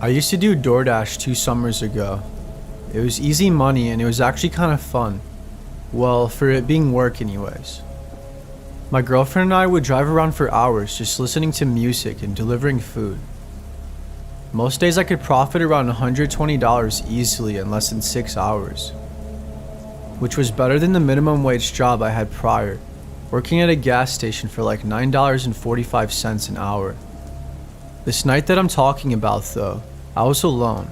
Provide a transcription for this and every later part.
I used to do DoorDash 2 summers ago. It was easy money and it was actually kind of fun. Well, for it being work anyways. My girlfriend and I would drive around for hours just listening to music and delivering food. Most days I could profit around $120 easily in less than 6 hours, which was better than the minimum wage job I had prior, working at a gas station for like $9.45 an hour. This night that I'm talking about though, I was alone.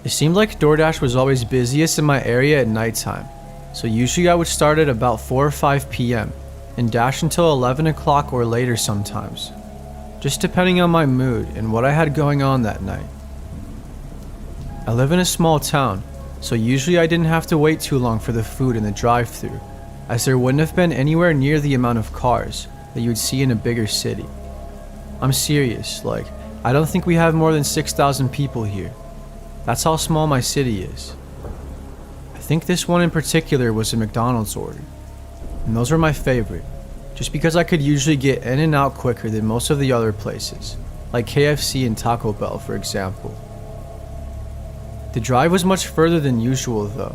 It seemed like DoorDash was always busiest in my area at nighttime, so usually I would start at about 4 or 5 p.m. and dash until 11 o'clock or later sometimes, just depending on my mood and what I had going on that night. I live in a small town, so usually I didn't have to wait too long for the food in the drive-thru, as there wouldn't have been anywhere near the amount of cars that you would see in a bigger city. I'm serious, I don't think we have more than 6,000 people here. That's how small my city is. I think this one in particular was a McDonald's order, and those were my favorite, just because I could usually get in and out quicker than most of the other places, like KFC and Taco Bell for example. The drive was much further than usual though,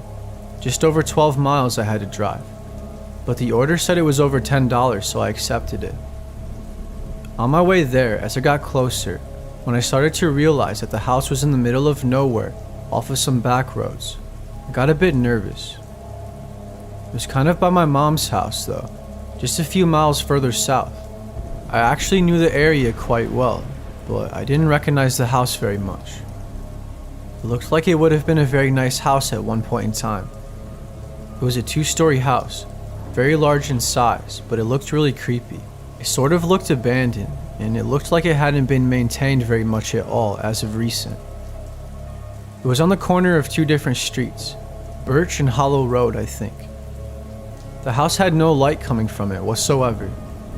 just over 12 miles I had to drive, but the order said it was over $10, so I accepted it. On my way there, as I got closer, when I started to realize that the house was in the middle of nowhere, off of some back roads, I got a bit nervous. It was kind of by my mom's house though, just a few miles further south. I actually knew the area quite well, but I didn't recognize the house very much. It looked like it would have been a very nice house at one point in time. It was a 2-story house, very large in size, but it looked really creepy. It sort of looked abandoned, and it looked like it hadn't been maintained very much at all as of recent. It was on the corner of 2 different streets, Birch and Hollow Road, I think. The house had no light coming from it whatsoever,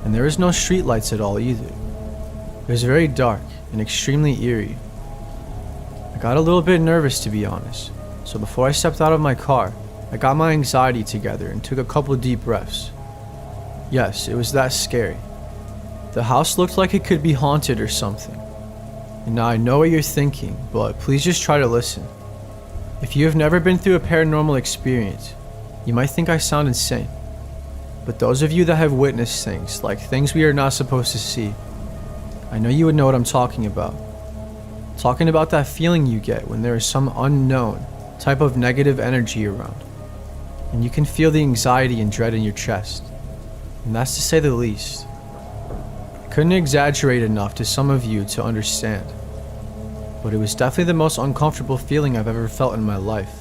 and there was no street lights at all either. It was very dark and extremely eerie. I got a little bit nervous to be honest, so before I stepped out of my car, I got my anxiety together and took a couple deep breaths. Yes, it was that scary. The house looked like it could be haunted or something. And now I know what you're thinking, but please just try to listen. If you have never been through a paranormal experience, you might think I sound insane. But those of you that have witnessed things, like things we are not supposed to see, I know you would know what I'm talking about. Talking about that feeling you get when there is some unknown type of negative energy around, and you can feel the anxiety and dread in your chest, and that's to say the least. I couldn't exaggerate enough to some of you to understand, but it was definitely the most uncomfortable feeling I've ever felt in my life.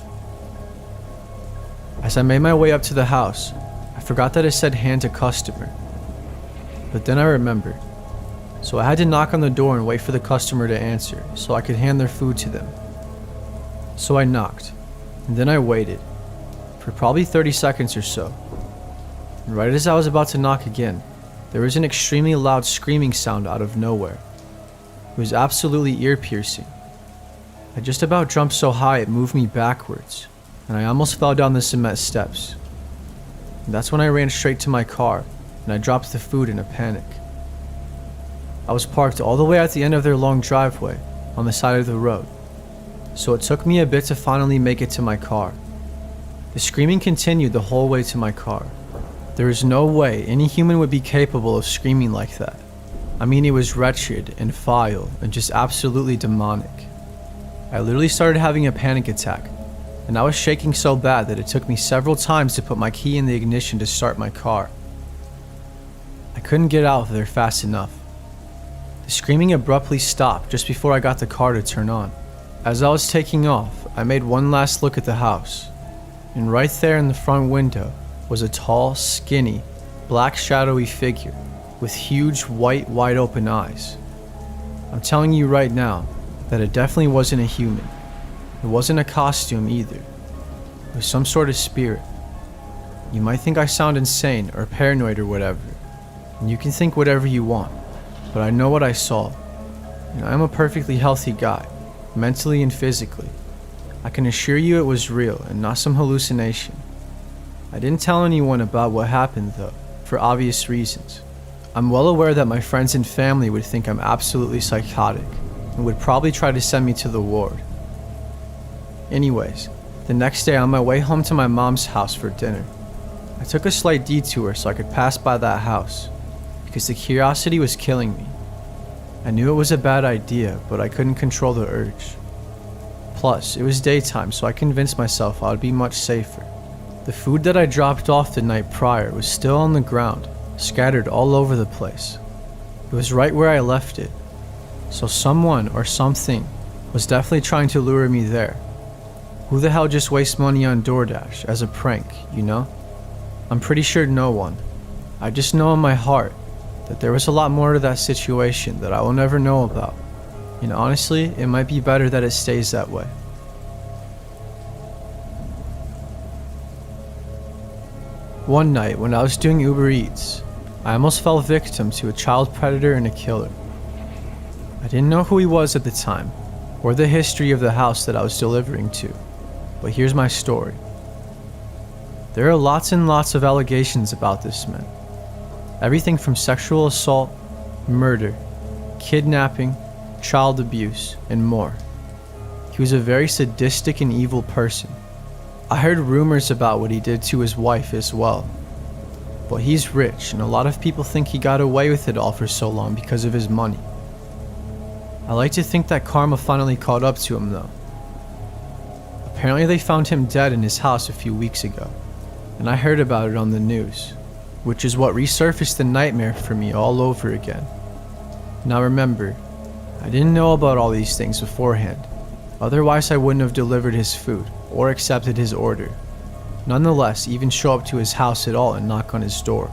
As I made my way up to the house, I forgot that it said hand to customer, but then I remembered, so I had to knock on the door and wait for the customer to answer so I could hand their food to them. So I knocked, and then I waited, for probably 30 seconds or so, and right as I was about to knock again, there was an extremely loud screaming sound out of nowhere. It was absolutely ear-piercing. I just about jumped so high it moved me backwards, and I almost fell down the cement steps. And that's when I ran straight to my car, and I dropped the food in a panic. I was parked all the way at the end of their long driveway, on the side of the road, so it took me a bit to finally make it to my car. The screaming continued the whole way to my car. There is no way any human would be capable of screaming like that. I mean, it was wretched and vile and just absolutely demonic. I literally started having a panic attack, and I was shaking so bad that it took me several times to put my key in the ignition to start my car. I couldn't get out of there fast enough. The screaming abruptly stopped just before I got the car to turn on. As I was taking off, I made one last look at the house, and right there in the front window was a tall, skinny, black shadowy figure with huge white wide open eyes. I'm telling you right now that it definitely wasn't a human. It wasn't a costume either. It was some sort of spirit. You might think I sound insane or paranoid or whatever, and you can think whatever you want, but I know what I saw, and I'm a perfectly healthy guy, mentally and physically. I can assure you it was real and not some hallucination. I didn't tell anyone about what happened though, for obvious reasons. I'm well aware that my friends and family would think I'm absolutely psychotic, and would probably try to send me to the ward. Anyways, the next day on my way home to my mom's house for dinner, I took a slight detour so I could pass by that house, because the curiosity was killing me. I knew it was a bad idea, but I couldn't control the urge. Plus, it was daytime, so I convinced myself I would be much safer. The food that I dropped off the night prior was still on the ground, scattered all over the place. It was right where I left it, so someone or something was definitely trying to lure me there. Who the hell just wastes money on DoorDash as a prank, you know? I'm pretty sure no one. I just know in my heart that there was a lot more to that situation that I will never know about. And honestly, it might be better that it stays that way. One night when I was doing Uber Eats, I almost fell victim to a child predator and a killer. I didn't know who he was at the time, or the history of the house that I was delivering to, but here's my story. There are lots and lots of allegations about this man. Everything from sexual assault, murder, kidnapping, child abuse, and more. He was a very sadistic and evil person. I heard rumors about what he did to his wife as well. But he's rich, and a lot of people think he got away with it all for so long because of his money. I like to think that karma finally caught up to him though. Apparently they found him dead in his house a few weeks ago, and I heard about it on the news, which is what resurfaced the nightmare for me all over again. Now remember, I didn't know about all these things beforehand, otherwise I wouldn't have delivered his food or accepted his order. Nonetheless, even show up to his house at all and knock on his door.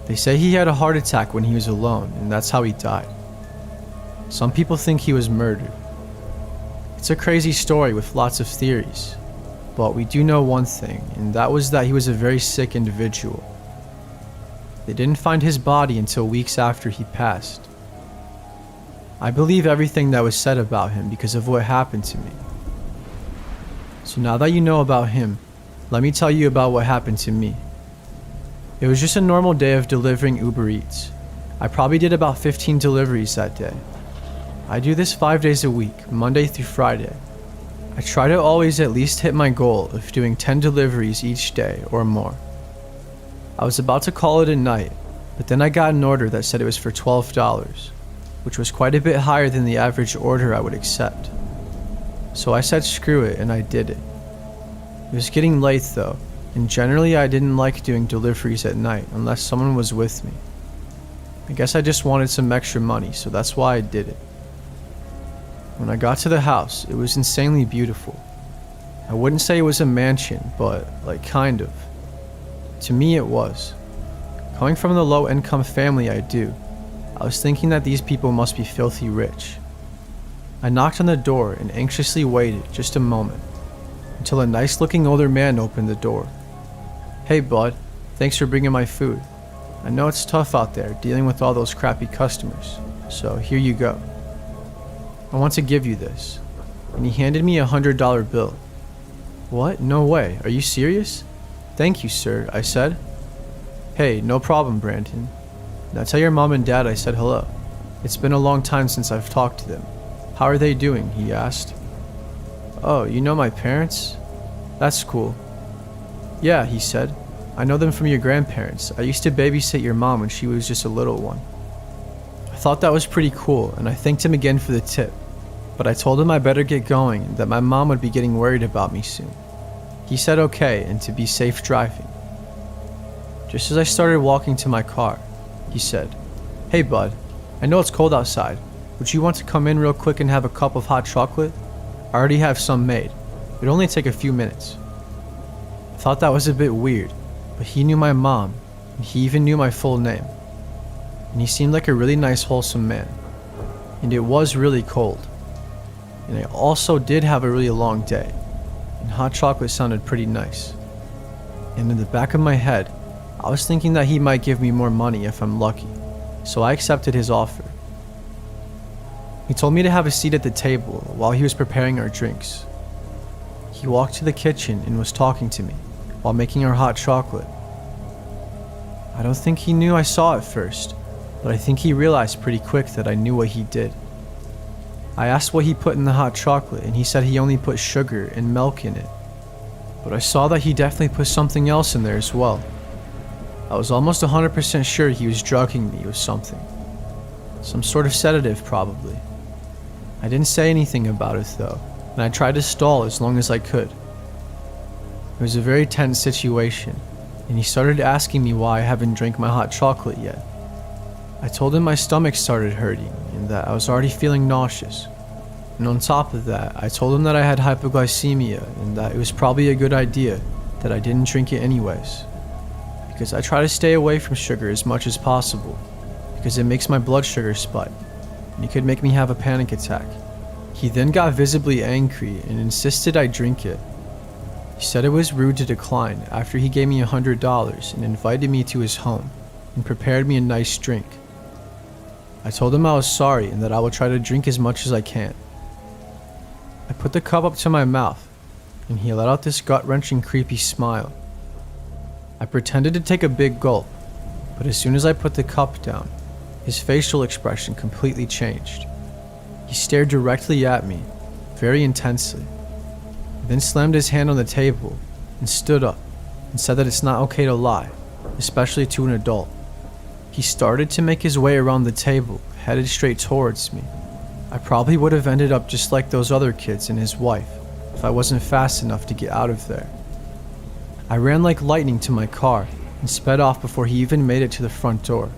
They say he had a heart attack when he was alone, and that's how he died. Some people think he was murdered. It's a crazy story with lots of theories, but we do know one thing, and that was that he was a very sick individual. They didn't find his body until weeks after he passed. I believe everything that was said about him because of what happened to me. So now that you know about him, let me tell you about what happened to me. It was just a normal day of delivering Uber Eats. I probably did about 15 deliveries that day. I do this 5 days a week, Monday through Friday. I try to always at least hit my goal of doing 10 deliveries each day or more. I was about to call it a night, but then I got an order that said it was for $12, which was quite a bit higher than the average order I would accept. So I said screw it and I did it. It was getting late though, and generally I didn't like doing deliveries at night unless someone was with me. I guess I just wanted some extra money, so that's why I did it. When I got to the house, it was insanely beautiful. I wouldn't say it was a mansion, but like kind of. To me it was. Coming from the low income family I do, I was thinking that these people must be filthy rich. I knocked on the door and anxiously waited just a moment, until a nice looking older man opened the door. Hey bud, thanks for bringing my food. I know it's tough out there dealing with all those crappy customers, so here you go. I want to give you this. And he handed me a $100 bill. What? No way. Are you serious? Thank you, sir, I said. Hey, no problem, Brandon. Now tell your mom and dad I said hello. It's been a long time since I've talked to them. How are they doing? He asked. Oh, you know my parents? That's cool. Yeah, he said. I know them from your grandparents. I used to babysit your mom when she was just a little one. I thought that was pretty cool, and I thanked him again for the tip. But I told him I better get going and that my mom would be getting worried about me soon. He said okay, and to be safe driving. Just as I started walking to my car, he said, Hey bud, I know it's cold outside. Would you want to come in real quick and have a cup of hot chocolate? I already have some made. It'd only take a few minutes. I thought that was a bit weird, but he knew my mom, and he even knew my full name. And he seemed like a really nice, wholesome man. And it was really cold. And I also did have a really long day, and hot chocolate sounded pretty nice. And in the back of my head, I was thinking that he might give me more money if I'm lucky, so I accepted his offer. He told me to have a seat at the table while he was preparing our drinks. He walked to the kitchen and was talking to me while making our hot chocolate. I don't think he knew I saw it first, but I think he realized pretty quick that I knew what he did. I asked what he put in the hot chocolate, and he said he only put sugar and milk in it. But I saw that he definitely put something else in there as well. I was almost 100% sure he was drugging me with something. Some sort of sedative, probably. I didn't say anything about it though, and I tried to stall as long as I could. It was a very tense situation, and he started asking me why I haven't drank my hot chocolate yet. I told him my stomach started hurting and that I was already feeling nauseous. And on top of that, I told him that I had hypoglycemia and that it was probably a good idea that I didn't drink it anyways. Because I try to stay away from sugar as much as possible, because it makes my blood sugar spike, and it could make me have a panic attack. He then got visibly angry and insisted I drink it. He said it was rude to decline after he gave me $100 and invited me to his home and prepared me a nice drink. I told him I was sorry and that I would try to drink as much as I can. I put the cup up to my mouth, and he let out this gut-wrenching creepy smile. I pretended to take a big gulp, but as soon as I put the cup down, his facial expression completely changed. He stared directly at me, very intensely, then slammed his hand on the table and stood up and said that it's not okay to lie, especially to an adult. He started to make his way around the table, headed straight towards me. I probably would have ended up just like those other kids and his wife if I wasn't fast enough to get out of there. I ran like lightning to my car and sped off before he even made it to the front door.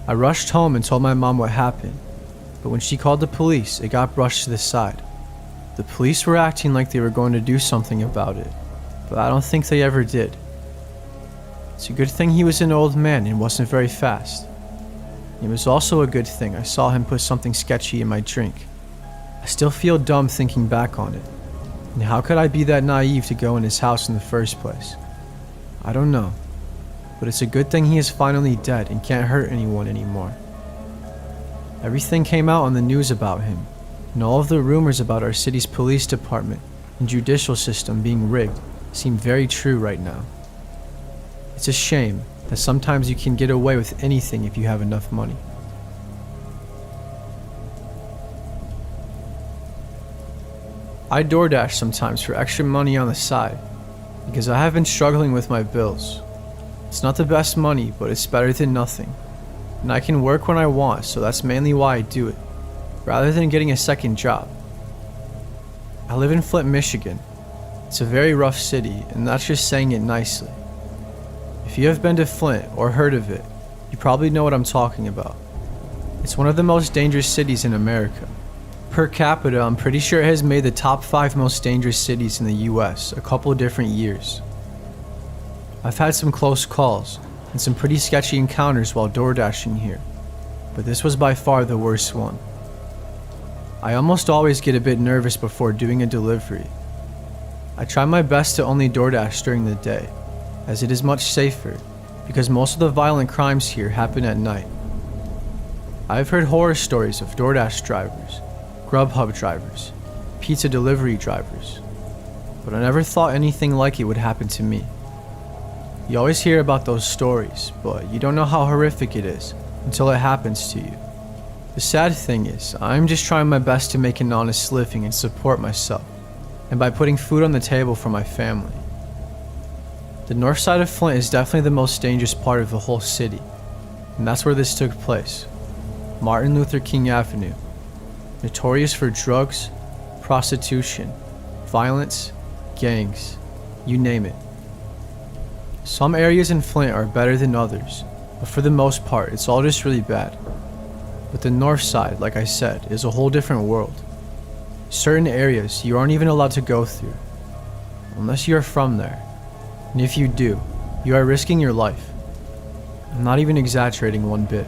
I rushed home and told my mom what happened, but when she called the police, it got brushed to the side. The police were acting like they were going to do something about it, but I don't think they ever did. It's a good thing he was an old man and wasn't very fast. It was also a good thing I saw him put something sketchy in my drink. I still feel dumb thinking back on it. And how could I be that naive to go in his house in the first place? I don't know, but it's a good thing he is finally dead and can't hurt anyone anymore. Everything came out on the news about him, and all of the rumors about our city's police department and judicial system being rigged seem very true right now. It's a shame that sometimes you can get away with anything if you have enough money. I DoorDash sometimes for extra money on the side, because I have been struggling with my bills. It's not the best money, but it's better than nothing. And I can work when I want, so that's mainly why I do it, rather than getting a second job. I live in Flint, Michigan. It's a very rough city, and that's just saying it nicely. If you have been to Flint or heard of it, you probably know what I'm talking about. It's one of the most dangerous cities in America. Per capita, I'm pretty sure it has made the top 5 most dangerous cities in the US a couple different years. I've had some close calls and some pretty sketchy encounters while DoorDashing here, but this was by far the worst one. I almost always get a bit nervous before doing a delivery. I try my best to only DoorDash during the day, as it is much safer, because most of the violent crimes here happen at night. I've heard horror stories of DoorDash drivers, Grubhub drivers, pizza delivery drivers, but I never thought anything like it would happen to me. You always hear about those stories, but you don't know how horrific it is until it happens to you. The sad thing is, I'm just trying my best to make an honest living and support myself, and by putting food on the table for my family. The north side of Flint is definitely the most dangerous part of the whole city, and that's where this took place. Martin Luther King Avenue. Notorious for drugs, prostitution, violence, gangs, you name it. Some areas in Flint are better than others, but for the most part, it's all just really bad. But the north side, like I said, is a whole different world. Certain areas you aren't even allowed to go through, unless you are from there. And if you do, you are risking your life. I'm not even exaggerating one bit.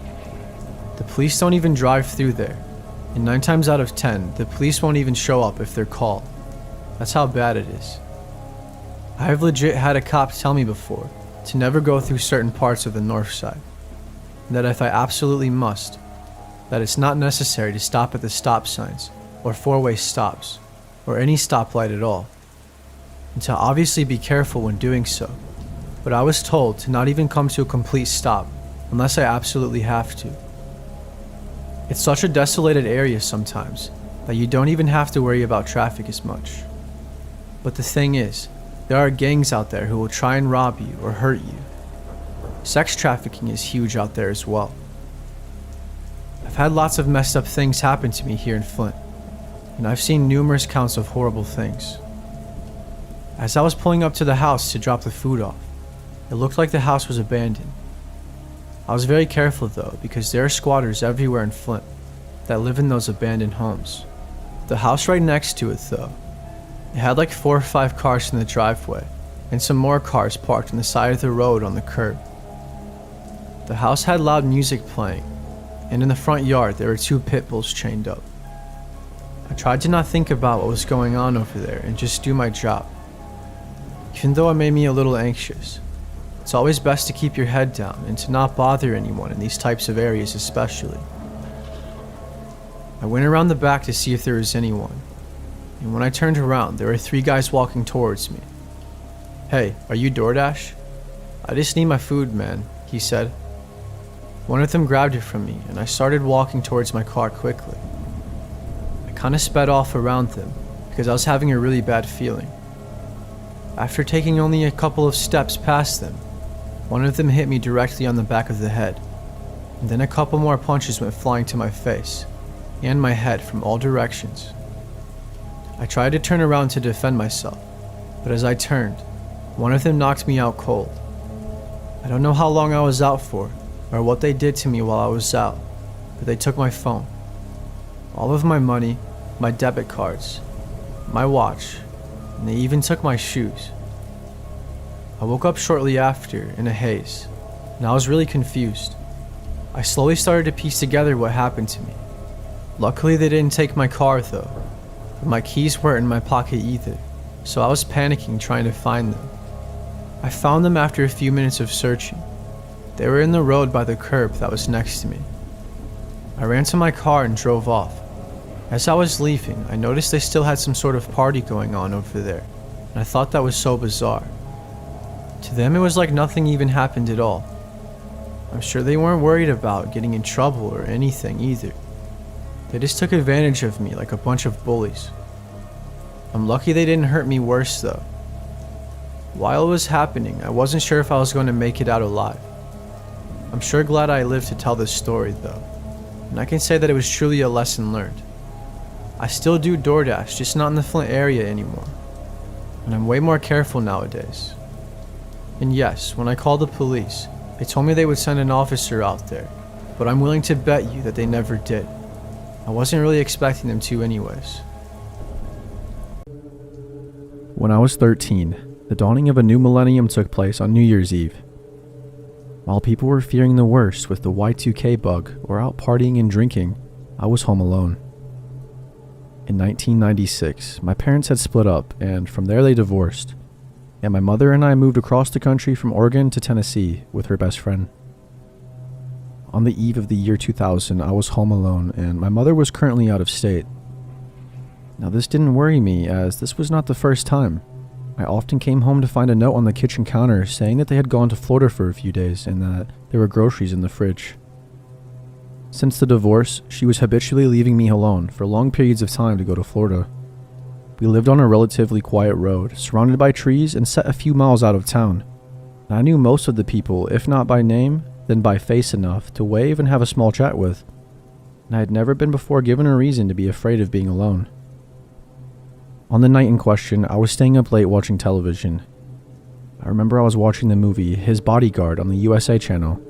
The police don't even drive through there, and 9 times out of 10, the police won't even show up if they're called. That's how bad it is. I have legit had a cop tell me before to never go through certain parts of the north side, and that if I absolutely must, that it's not necessary to stop at the stop signs or 4-way stops or any stoplight at all, and to obviously be careful when doing so. But I was told to not even come to a complete stop unless I absolutely have to. It's such a desolated area sometimes that you don't even have to worry about traffic as much. But the thing is, there are gangs out there who will try and rob you or hurt you. Sex trafficking is huge out there as well. I've had lots of messed up things happen to me here in Flint, and I've seen numerous counts of horrible things. As I was pulling up to the house to drop the food off, it looked like the house was abandoned. I was very careful though, because there are squatters everywhere in Flint that live in those abandoned homes. The house right next to it though, it had like 4 or 5 cars in the driveway, and some more cars parked on the side of the road on the curb. The house had loud music playing, and in the front yard there were 2 pit bulls chained up. I tried to not think about what was going on over there and just do my job. Even though it made me a little anxious, it's always best to keep your head down and to not bother anyone in these types of areas especially. I went around the back to see if there was anyone, and when I turned around there were 3 guys walking towards me. "Hey, are you DoorDash?" "I just need my food, man," he said. One of them grabbed it from me and I started walking towards my car quickly. I kinda sped off around them because I was having a really bad feeling. After taking only a couple of steps past them, one of them hit me directly on the back of the head, and then a couple more punches went flying to my face and my head from all directions. I tried to turn around to defend myself, but as I turned, one of them knocked me out cold. I don't know how long I was out for, or what they did to me while I was out, but they took my phone, all of my money, my debit cards, my watch, and they even took my shoes. I woke up shortly after in a haze, and I was really confused. I slowly started to piece together what happened to me. Luckily they didn't take my car though, but my keys weren't in my pocket either, so I was panicking trying to find them. I found them after a few minutes of searching. They were in the road by the curb that was next to me. I ran to my car and drove off. As I was leaving, I noticed they still had some sort of party going on over there, and I thought that was so bizarre. To them it was like nothing even happened at all. I'm sure they weren't worried about getting in trouble or anything either. They just took advantage of me like a bunch of bullies. I'm lucky they didn't hurt me worse though. While it was happening, I wasn't sure if I was going to make it out alive. I'm sure glad I lived to tell this story though, and I can say that it was truly a lesson learned. I still do DoorDash, just not in the Flint area anymore, and I'm way more careful nowadays. And yes, when I called the police, they told me they would send an officer out there, but I'm willing to bet you that they never did. I wasn't really expecting them to anyways. When I was 13, the dawning of a new millennium took place on New Year's Eve. While people were fearing the worst with the Y2K bug or out partying and drinking, I was home alone. In 1996, my parents had split up, and from there they divorced, and my mother and I moved across the country from Oregon to Tennessee with her best friend. On the eve of the year 2000, I was home alone, and my mother was currently out of state. Now this didn't worry me, as this was not the first time. I often came home to find a note on the kitchen counter saying that they had gone to Florida for a few days and that there were groceries in the fridge. Since the divorce, she was habitually leaving me alone for long periods of time to go to Florida. We lived on a relatively quiet road, surrounded by trees and set a few miles out of town. And I knew most of the people, if not by name, then by face enough to wave and have a small chat with. And I had never been before given a reason to be afraid of being alone. On the night in question, I was staying up late watching television. I remember I was watching the movie His Bodyguard on the USA channel,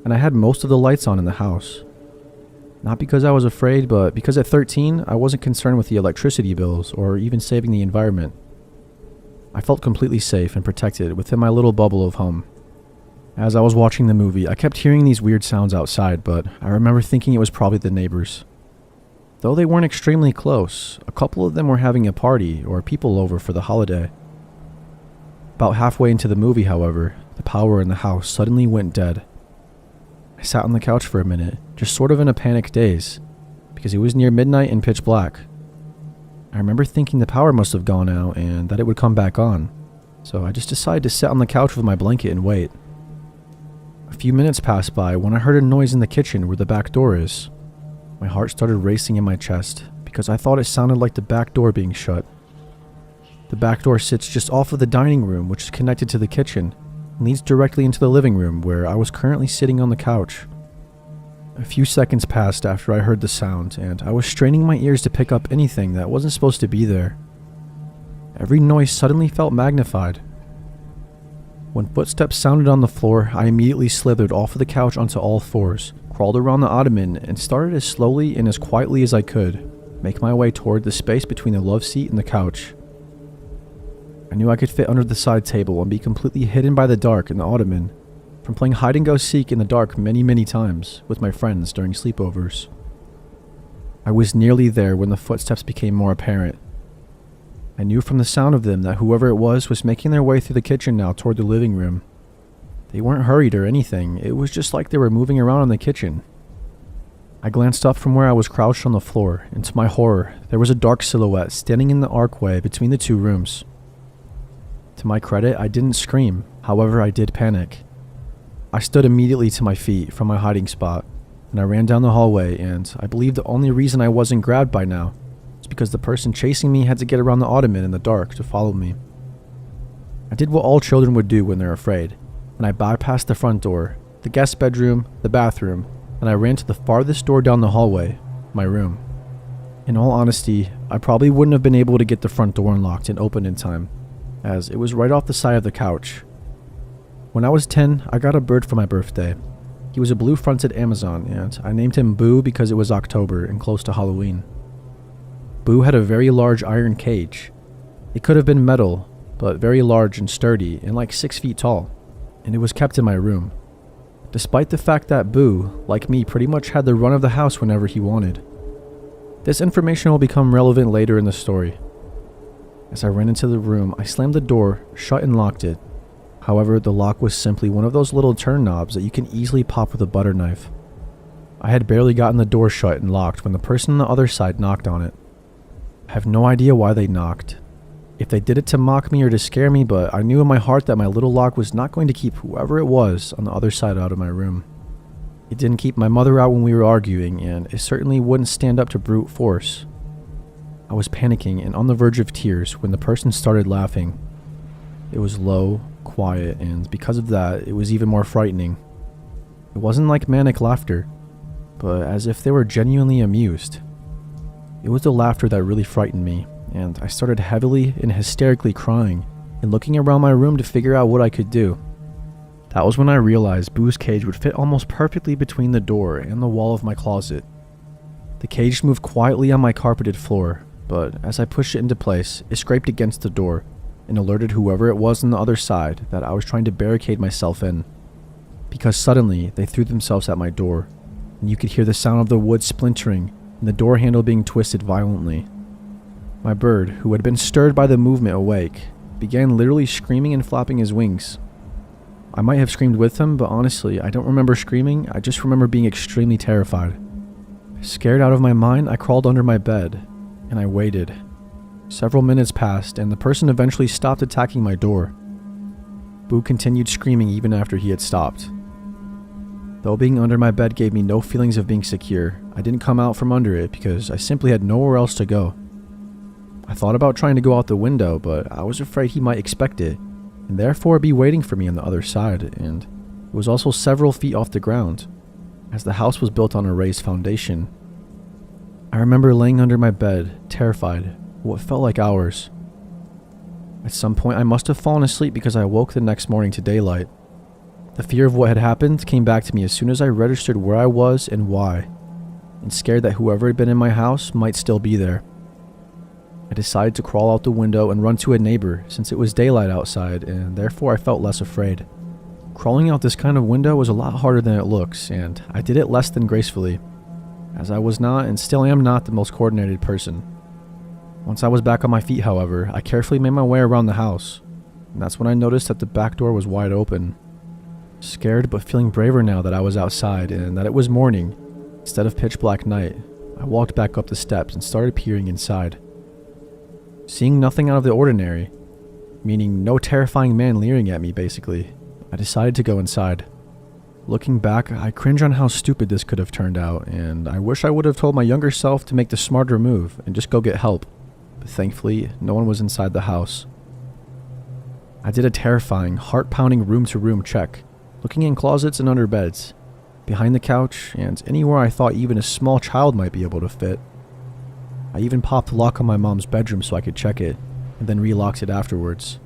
and I had most of the lights on in the house. Not because I was afraid, but because at 13, I wasn't concerned with the electricity bills or even saving the environment. I felt completely safe and protected within my little bubble of home. As I was watching the movie, I kept hearing these weird sounds outside, but I remember thinking it was probably the neighbors. Though they weren't extremely close, a couple of them were having a party or people over for the holiday. About halfway into the movie, however, the power in the house suddenly went dead. I sat on the couch for a minute, just sort of in a panic daze, because it was near midnight and pitch black. I remember thinking the power must have gone out and that it would come back on, so I just decided to sit on the couch with my blanket and wait. A few minutes passed by when I heard a noise in the kitchen where the back door is. My heart started racing in my chest because I thought it sounded like the back door being shut. The back door sits just off of the dining room, which is connected to the kitchen, and leads directly into the living room where I was currently sitting on the couch. A few seconds passed after I heard the sound, and I was straining my ears to pick up anything that wasn't supposed to be there. Every noise suddenly felt magnified. When footsteps sounded on the floor, I immediately slithered off of the couch onto all fours, crawled around the ottoman, and started as slowly and as quietly as I could make my way toward the space between the love seat and the couch. I knew I could fit under the side table and be completely hidden by the dark in the ottoman from playing hide-and-go-seek in the dark many times with my friends during sleepovers. I was nearly there when the footsteps became more apparent. I knew from the sound of them that whoever it was making their way through the kitchen now toward the living room. They weren't hurried or anything, it was just like they were moving around in the kitchen. I glanced up from where I was crouched on the floor, and to my horror, there was a dark silhouette standing in the archway between the two rooms. To my credit, I didn't scream, however I did panic. I stood immediately to my feet from my hiding spot, and I ran down the hallway, and I believe the only reason I wasn't grabbed by now is because the person chasing me had to get around the ottoman in the dark to follow me. I did what all children would do when they're afraid, and I bypassed the front door, the guest bedroom, the bathroom, and I ran to the farthest door down the hallway, my room. In all honesty, I probably wouldn't have been able to get the front door unlocked and opened in time, as it was right off the side of the couch. When I was 10, I got a bird for my birthday. He was a blue-fronted Amazon, and I named him Boo because it was October and close to Halloween. Boo had a very large iron cage. It could have been metal, but very large and sturdy and like 6 feet tall, and it was kept in my room. Despite the fact that Boo, like me, pretty much had the run of the house whenever he wanted. This information will become relevant later in the story. As I ran into the room, I slammed the door, shut and locked it. However, the lock was simply one of those little turn knobs that you can easily pop with a butter knife. I had barely gotten the door shut and locked when the person on the other side knocked on it. I have no idea why they knocked. If they did it to mock me or to scare me, but I knew in my heart that my little lock was not going to keep whoever it was on the other side out of my room. It didn't keep my mother out when we were arguing, and it certainly wouldn't stand up to brute force. I was panicking and on the verge of tears when the person started laughing. It was low, quiet, and because of that, it was even more frightening. It wasn't like manic laughter, but as if they were genuinely amused. It was the laughter that really frightened me, and I started heavily and hysterically crying and looking around my room to figure out what I could do. That was when I realized Boo's cage would fit almost perfectly between the door and the wall of my closet. The cage moved quietly on my carpeted floor, but as I pushed it into place, it scraped against the door and alerted whoever it was on the other side that I was trying to barricade myself in. Because suddenly, they threw themselves at my door, and you could hear the sound of the wood splintering and the door handle being twisted violently. My bird, who had been stirred by the movement awake, began literally screaming and flapping his wings. I might have screamed with him, but honestly, I don't remember screaming, I just remember being extremely terrified. Scared out of my mind, I crawled under my bed, and I waited. Several minutes passed, and the person eventually stopped attacking my door. Boo continued screaming even after he had stopped. Though being under my bed gave me no feelings of being secure, I didn't come out from under it because I simply had nowhere else to go. I thought about trying to go out the window, but I was afraid he might expect it, and therefore be waiting for me on the other side, and it was also several feet off the ground, as the house was built on a raised foundation. I remember laying under my bed, terrified, what felt like hours. At some point, I must have fallen asleep because I awoke the next morning to daylight. The fear of what had happened came back to me as soon as I registered where I was and why, and scared that whoever had been in my house might still be there. I decided to crawl out the window and run to a neighbor since it was daylight outside, and therefore I felt less afraid. Crawling out this kind of window was a lot harder than it looks, and I did it less than gracefully, as I was not and still am not the most coordinated person. Once I was back on my feet, however, I carefully made my way around the house, and that's when I noticed that the back door was wide open. Scared but feeling braver now that I was outside and that it was morning, instead of pitch black night, I walked back up the steps and started peering inside. Seeing nothing out of the ordinary, meaning no terrifying man leering at me basically, I decided to go inside. Looking back, I cringe on how stupid this could have turned out, and I wish I would have told my younger self to make the smarter move and just go get help. But thankfully, no one was inside the house. I did a terrifying, heart-pounding room-to-room check, looking in closets and under beds, behind the couch, and anywhere I thought even a small child might be able to fit. I even popped the lock on my mom's bedroom so I could check it, and then relocked it afterwards.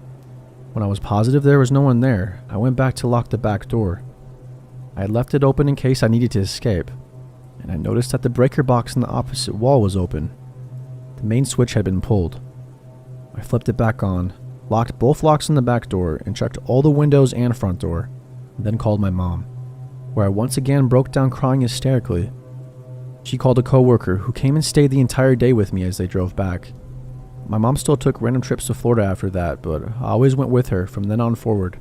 When I was positive there was no one there, I went back to lock the back door. I had left it open in case I needed to escape, and I noticed that the breaker box in the opposite wall was open. The main switch had been pulled. I flipped it back on, locked both locks on the back door, and checked all the windows and front door, and then called my mom, where I once again broke down crying hysterically. She called a coworker who came and stayed the entire day with me as they drove back. My mom still took random trips to Florida after that, but I always went with her from then on forward.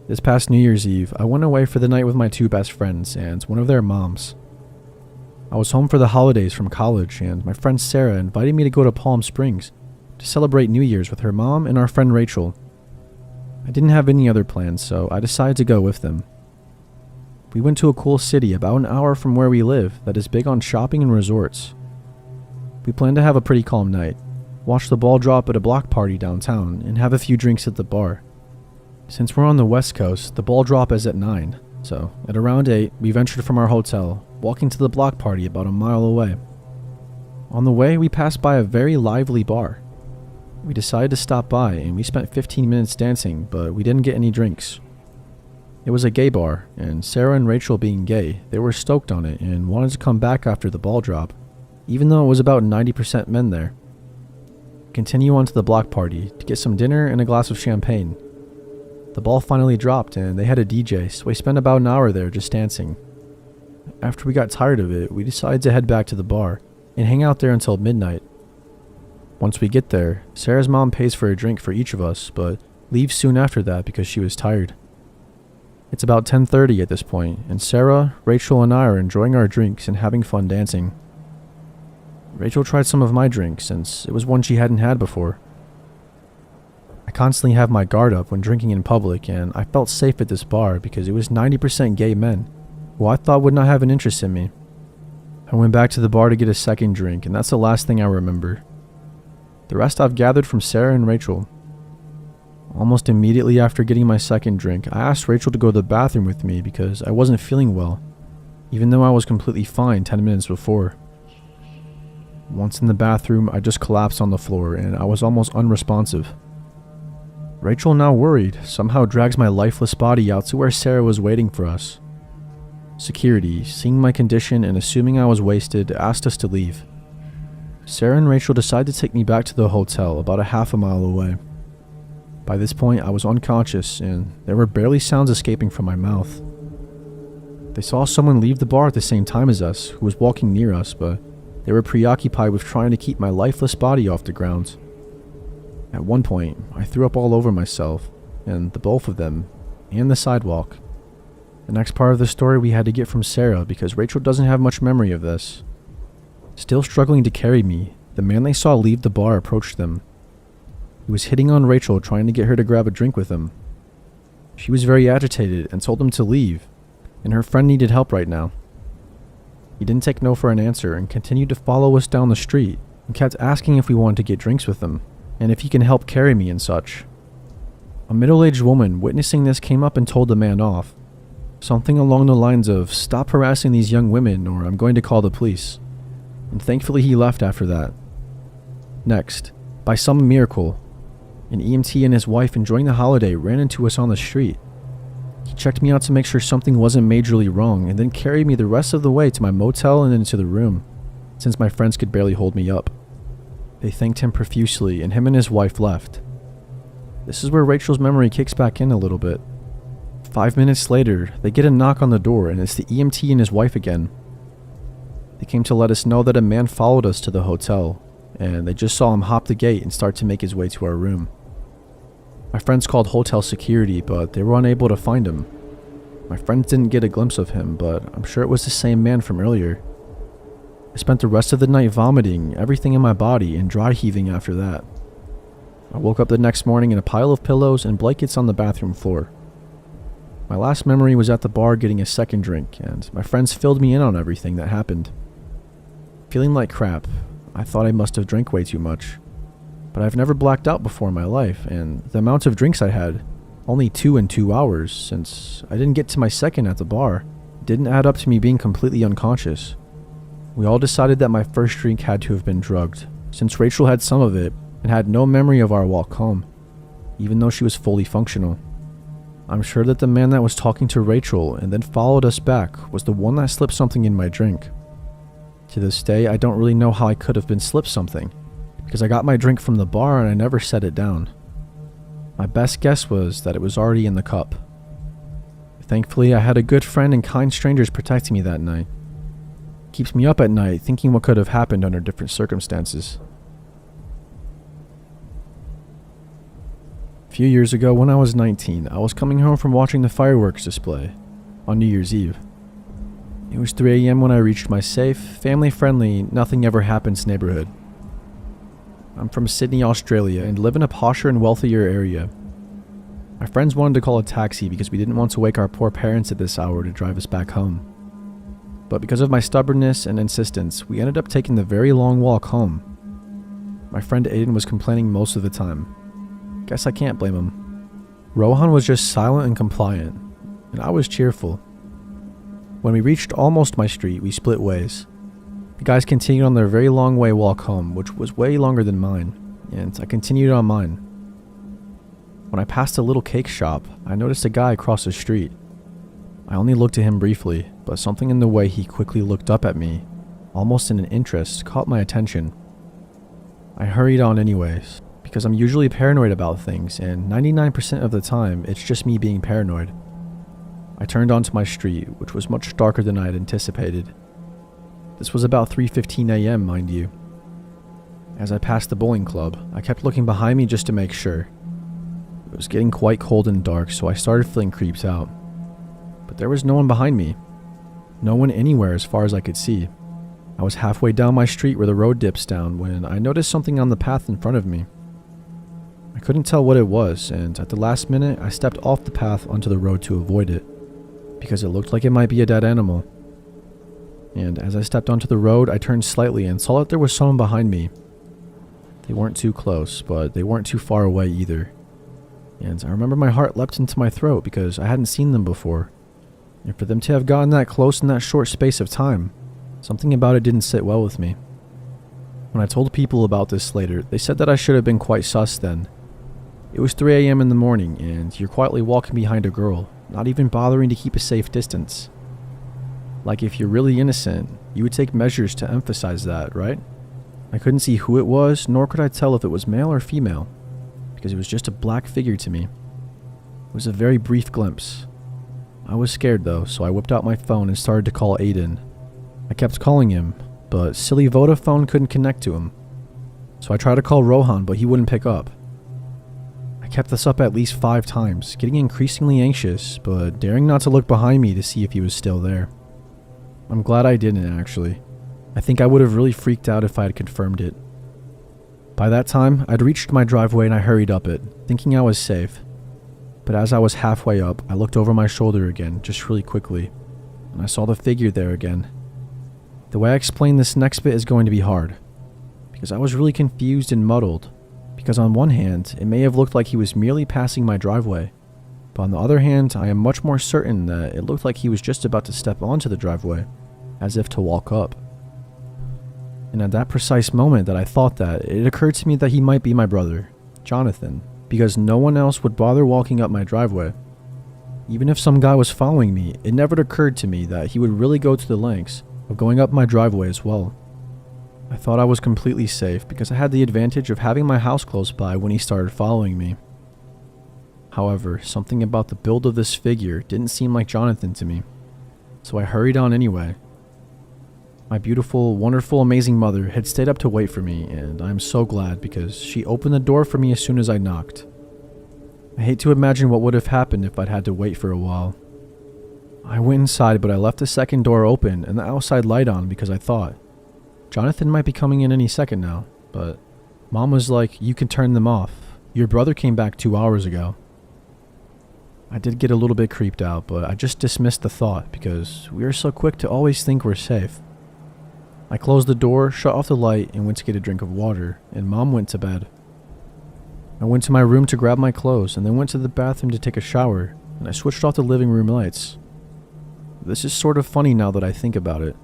This past New Year's Eve, I went away for the night with my two best friends and one of their moms. I was home for the holidays from college, and my friend Sarah invited me to go to Palm Springs to celebrate New Year's with her mom and our friend Rachel. I didn't have any other plans, so I decided to go with them. We went to a cool city about an hour from where we live that is big on shopping and resorts. We planned to have a pretty calm night, watch the ball drop at a block party downtown, and have a few drinks at the bar. Since we're on the West Coast, the ball drop is at 9, so at around 8, we ventured from our hotel, walking to the block party about a mile away. On the way, we passed by a very lively bar. We decided to stop by, and we spent 15 minutes dancing, but we didn't get any drinks. It was a gay bar, and Sarah and Rachel being gay, they were stoked on it and wanted to come back after the ball drop, even though it was about 90% men there. Continue on to the block party to get some dinner and a glass of champagne. The ball finally dropped and they had a DJ, so we spent about an hour there just dancing. After we got tired of it, we decided to head back to the bar and hang out there until midnight. Once we get there, Sarah's mom pays for a drink for each of us, but leaves soon after that because she was tired. It's about 10:30 at this point, and Sarah, Rachel, and I are enjoying our drinks and having fun dancing. Rachel tried some of my drink since it was one she hadn't had before. I constantly have my guard up when drinking in public, and I felt safe at this bar because it was 90% gay men, who I thought would not have an interest in me. I went back to the bar to get a second drink, and that's the last thing I remember. The rest I've gathered from Sarah and Rachel. Almost immediately after getting my second drink, I asked Rachel to go to the bathroom with me because I wasn't feeling well, even though I was completely fine 10 minutes before. Once in the bathroom, I just collapsed on the floor and I was almost unresponsive. Rachel, now worried, somehow drags my lifeless body out to where Sarah was waiting for us. Security, seeing my condition and assuming I was wasted, asked us to leave. Sarah and Rachel decided to take me back to the hotel about a half a mile away. By this point, I was unconscious and there were barely sounds escaping from my mouth. They saw someone leave the bar at the same time as us, who was walking near us, but they were preoccupied with trying to keep my lifeless body off the ground. At one point, I threw up all over myself, and the both of them, and the sidewalk. The next part of the story we had to get from Sarah because Rachel doesn't have much memory of this. Still struggling to carry me, the man they saw leave the bar approached them. He was hitting on Rachel, trying to get her to grab a drink with him. She was very agitated and told him to leave, and her friend needed help right now. He didn't take no for an answer and continued to follow us down the street and kept asking if we wanted to get drinks with him and if he can help carry me and such. A middle-aged woman witnessing this came up and told the man off. Something along the lines of, "Stop harassing these young women or I'm going to call the police." And thankfully he left after that. Next, by some miracle, an EMT and his wife enjoying the holiday ran into us on the street. He checked me out to make sure something wasn't majorly wrong and then carried me the rest of the way to my motel and into the room, since my friends could barely hold me up. They thanked him profusely and him and his wife left. This is where Rachel's memory kicks back in a little bit. 5 minutes later, they get a knock on the door and it's the EMT and his wife again. They came to let us know that a man followed us to the hotel, and they just saw him hop the gate and start to make his way to our room. My friends called hotel security, but they were unable to find him. My friends didn't get a glimpse of him, but I'm sure it was the same man from earlier. I spent the rest of the night vomiting everything in my body and dry heaving after that. I woke up the next morning in a pile of pillows and blankets on the bathroom floor. My last memory was at the bar getting a second drink, and my friends filled me in on everything that happened. Feeling like crap, I thought I must have drank way too much. But I've never blacked out before in my life, and the amount of drinks I had, only 2 in 2 hours, since I didn't get to my second at the bar, didn't add up to me being completely unconscious. We all decided that my first drink had to have been drugged, since Rachel had some of it and had no memory of our walk home, even though she was fully functional. I'm sure that the man that was talking to Rachel and then followed us back was the one that slipped something in my drink. To this day, I don't really know how I could have been slipped something, because I got my drink from the bar and I never set it down. My best guess was that it was already in the cup. Thankfully, I had a good friend and kind strangers protecting me that night. It keeps me up at night thinking what could have happened under different circumstances. A few years ago, when I was 19, I was coming home from watching the fireworks display on New Year's Eve. It was 3 a.m. when I reached my safe, family-friendly, nothing ever happens neighborhood. I'm from Sydney, Australia, and live in a posher and wealthier area. My friends wanted to call a taxi because we didn't want to wake our poor parents at this hour to drive us back home. But because of my stubbornness and insistence, we ended up taking the very long walk home. My friend Aiden was complaining most of the time. Guess I can't blame him. Rohan was just silent and compliant, and I was cheerful. When we reached almost my street, we split ways. The guys continued on their very long way walk home, which was way longer than mine, and I continued on mine. When I passed a little cake shop, I noticed a guy across the street. I only looked at him briefly, but something in the way he quickly looked up at me, almost in an interest, caught my attention. I hurried on anyways, because I'm usually paranoid about things, and 99% of the time, it's just me being paranoid. I turned onto my street, which was much darker than I had anticipated. This was about 3:15 a.m., mind you. As I passed the bowling club, I kept looking behind me just to make sure. It was getting quite cold and dark, so I started feeling creeped out. But there was no one behind me. No one anywhere as far as I could see. I was halfway down my street where the road dips down when I noticed something on the path in front of me. I couldn't tell what it was, and at the last minute, I stepped off the path onto the road to avoid it, because it looked like it might be a dead animal. And as I stepped onto the road, I turned slightly and saw that there was someone behind me. They weren't too close, but they weren't too far away either. And I remember my heart leapt into my throat because I hadn't seen them before. And for them to have gotten that close in that short space of time, something about it didn't sit well with me. When I told people about this later, they said that I should have been quite sus then. It was 3 a.m. in the morning, and you're quietly walking behind a girl, not even bothering to keep a safe distance. Like if you're really innocent, you would take measures to emphasize that, right? I couldn't see who it was, nor could I tell if it was male or female, because it was just a black figure to me. It was a very brief glimpse. I was scared though, so I whipped out my phone and started to call Aiden. I kept calling him, but silly Vodafone couldn't connect to him. So I tried to call Rohan, but he wouldn't pick up. I kept this up at least 5 times, getting increasingly anxious, but daring not to look behind me to see if he was still there. I'm glad I didn't, actually. I think I would have really freaked out if I had confirmed it. By that time, I'd reached my driveway and I hurried up it, thinking I was safe. But as I was halfway up, I looked over my shoulder again, just really quickly, and I saw the figure there again. The way I explain this next bit is going to be hard, because I was really confused and muddled, because on one hand, it may have looked like he was merely passing my driveway, but on the other hand, I am much more certain that it looked like he was just about to step onto the driveway, as if to walk up. And at that precise moment that I thought that, it occurred to me that he might be my brother, Jonathan, because no one else would bother walking up my driveway. Even if some guy was following me, it never occurred to me that he would really go to the lengths of going up my driveway as well. I thought I was completely safe because I had the advantage of having my house close by when he started following me. However, something about the build of this figure didn't seem like Jonathan to me, so I hurried on anyway. My beautiful, wonderful, amazing mother had stayed up to wait for me, and I'm so glad because she opened the door for me as soon as I knocked. I hate to imagine what would have happened if I'd had to wait for a while. I went inside, but I left the second door open and the outside light on because I thought, Jonathan might be coming in any second now, but Mom was like, you can turn them off, Your brother came back 2 hours ago. I did get a little bit creeped out, but I just dismissed the thought because we are so quick to always think we're safe. I closed the door, shut off the light, and went to get a drink of water, and Mom went to bed. I went to my room to grab my clothes, and then went to the bathroom to take a shower, and I switched off the living room lights. This is sort of funny now that I think about it.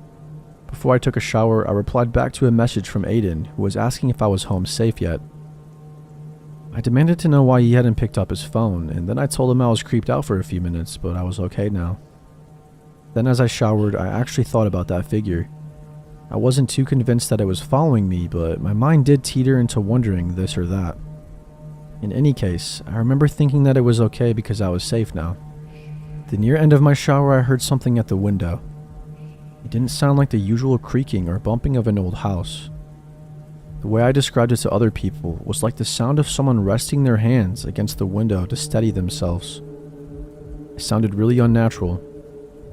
Before I took a shower, I replied back to a message from Aiden, who was asking if I was home safe yet. I demanded to know why he hadn't picked up his phone, and then I told him I was creeped out for a few minutes, but I was okay now. Then as I showered, I actually thought about that figure. I wasn't too convinced that it was following me, but my mind did teeter into wondering this or that. In any case, I remember thinking that it was okay because I was safe now. The near end of my shower, I heard something at the window. It didn't sound like the usual creaking or bumping of an old house. The way I described it to other people was like the sound of someone resting their hands against the window to steady themselves. It sounded really unnatural.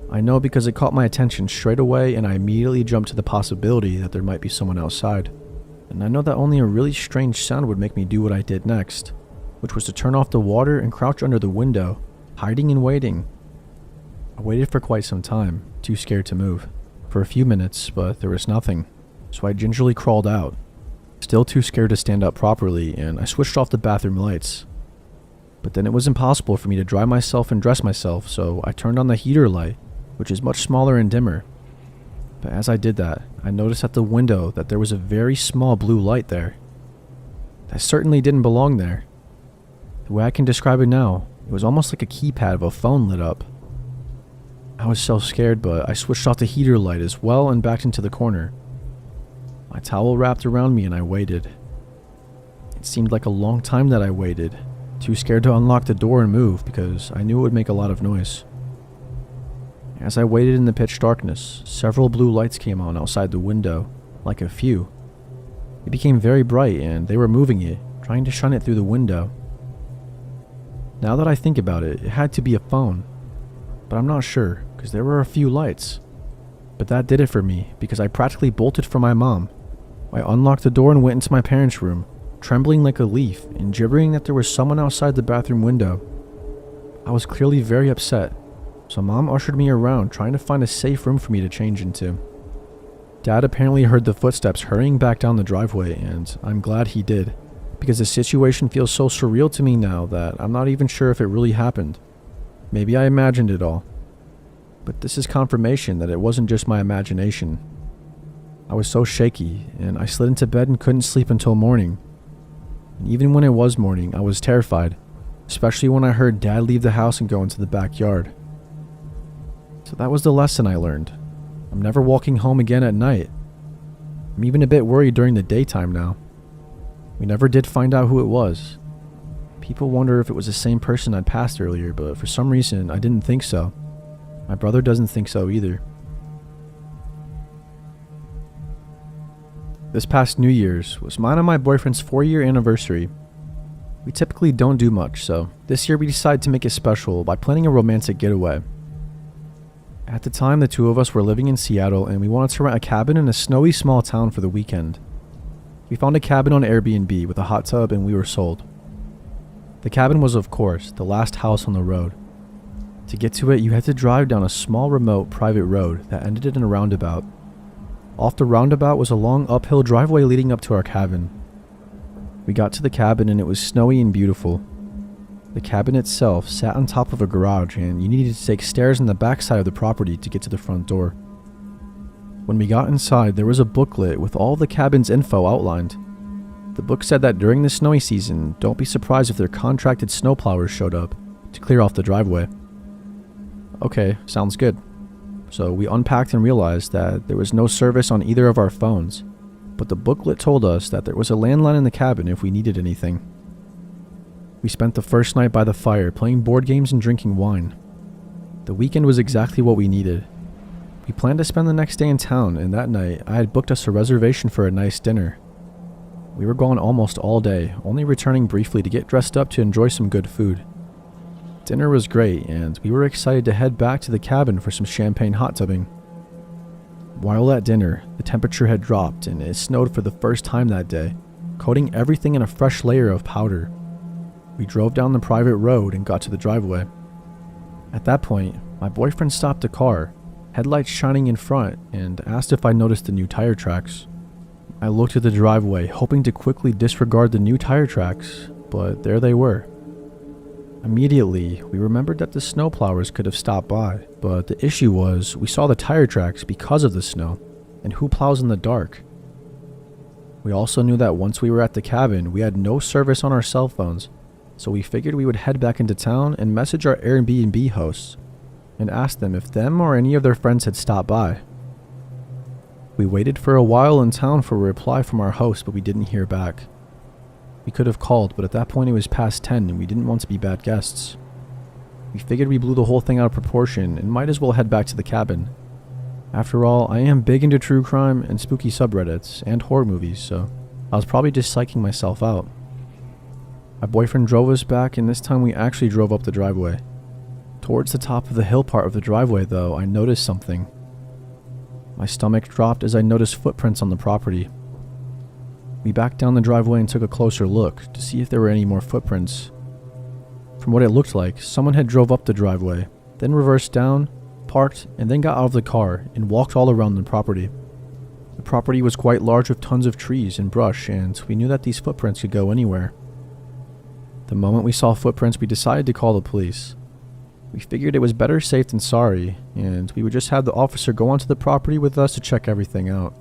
I know because it caught my attention straight away, and I immediately jumped to the possibility that there might be someone outside. And I know that only a really strange sound would make me do what I did next, which was to turn off the water and crouch under the window, hiding and waiting. I waited for quite some time, too scared to move. For a few minutes, but there was nothing, so I gingerly crawled out. Still too scared to stand up properly, and I switched off the bathroom lights. But then it was impossible for me to dry myself and dress myself, so I turned on the heater light, which is much smaller and dimmer. But as I did that, I noticed at the window that there was a very small blue light there. That certainly didn't belong there. The way I can describe it now, it was almost like a keypad of a phone lit up. I was so scared, but I switched off the heater light as well and backed into the corner. My towel wrapped around me and I waited. It seemed like a long time that I waited, too scared to unlock the door and move because I knew it would make a lot of noise. As I waited in the pitch darkness, several blue lights came on outside the window, like a few. It became very bright and they were moving it, trying to shine it through the window. Now that I think about it, it had to be a phone, but I'm not sure because there were a few lights. But that did it for me because I practically bolted for my mom. I unlocked the door and went into my parents' room, trembling like a leaf and gibbering that there was someone outside the bathroom window. I was clearly very upset, so Mom ushered me around trying to find a safe room for me to change into. Dad apparently heard the footsteps hurrying back down the driveway, and I'm glad he did, because the situation feels so surreal to me now that I'm not even sure if it really happened. Maybe I imagined it all. But this is confirmation that it wasn't just my imagination. I was so shaky, and I slid into bed and couldn't sleep until morning. And even when it was morning, I was terrified, especially when I heard Dad leave the house and go into the backyard. So that was the lesson I learned. I'm never walking home again at night. I'm even a bit worried during the daytime now. We never did find out who it was. People wonder if it was the same person I'd passed earlier, but for some reason I didn't think so. My brother doesn't think so either. This past New Year's was mine and my boyfriend's 4-year anniversary. We typically don't do much, so this year we decided to make it special by planning a romantic getaway. At the time, the two of us were living in Seattle and we wanted to rent a cabin in a snowy small town for the weekend. We found a cabin on Airbnb with a hot tub and we were sold. The cabin was, of course, the last house on the road. To get to it, you had to drive down a small remote private road that ended in a roundabout. Off the roundabout was a long uphill driveway leading up to our cabin. We got to the cabin and it was snowy and beautiful. The cabin itself sat on top of a garage and you needed to take stairs on the back side of the property to get to the front door. When we got inside, there was a booklet with all of the cabin's info outlined. The book said that during the snowy season, don't be surprised if their contracted snowplowers showed up to clear off the driveway. Okay, sounds good. So we unpacked and realized that there was no service on either of our phones, but the booklet told us that there was a landline in the cabin if we needed anything. We spent the first night by the fire playing board games and drinking wine. The weekend was exactly what we needed. We planned to spend the next day in town, and that night I had booked us a reservation for a nice dinner. We were gone almost all day, only returning briefly to get dressed up to enjoy some good food. Dinner was great, and we were excited to head back to the cabin for some champagne hot tubbing. While at dinner, the temperature had dropped and it snowed for the first time that day, coating everything in a fresh layer of powder. We drove down the private road and got to the driveway. At that point, my boyfriend stopped the car, headlights shining in front, and asked if I noticed the new tire tracks. I looked at the driveway, hoping to quickly disregard the new tire tracks, but there they were. Immediately, we remembered that the snowplowers could have stopped by, but the issue was we saw the tire tracks because of the snow, and who plows in the dark? We also knew that once we were at the cabin, we had no service on our cell phones, so we figured we would head back into town and message our Airbnb hosts and ask them if them or any of their friends had stopped by. We waited for a while in town for a reply from our host, but we didn't hear back. We could have called, but at that point it was past 10 and we didn't want to be bad guests. We figured we blew the whole thing out of proportion and might as well head back to the cabin. After all, I am big into true crime and spooky subreddits and horror movies, so I was probably just psyching myself out. My boyfriend drove us back, and this time we actually drove up the driveway. Towards the top of the hill part of the driveway though, I noticed something. My stomach dropped as I noticed footprints on the property. We backed down the driveway and took a closer look to see if there were any more footprints. From what it looked like, someone had drove up the driveway, then reversed down, parked, and then got out of the car and walked all around the property. The property was quite large with tons of trees and brush, and we knew that these footprints could go anywhere. The moment we saw footprints, we decided to call the police. We figured it was better safe than sorry, and we would just have the officer go onto the property with us to check everything out.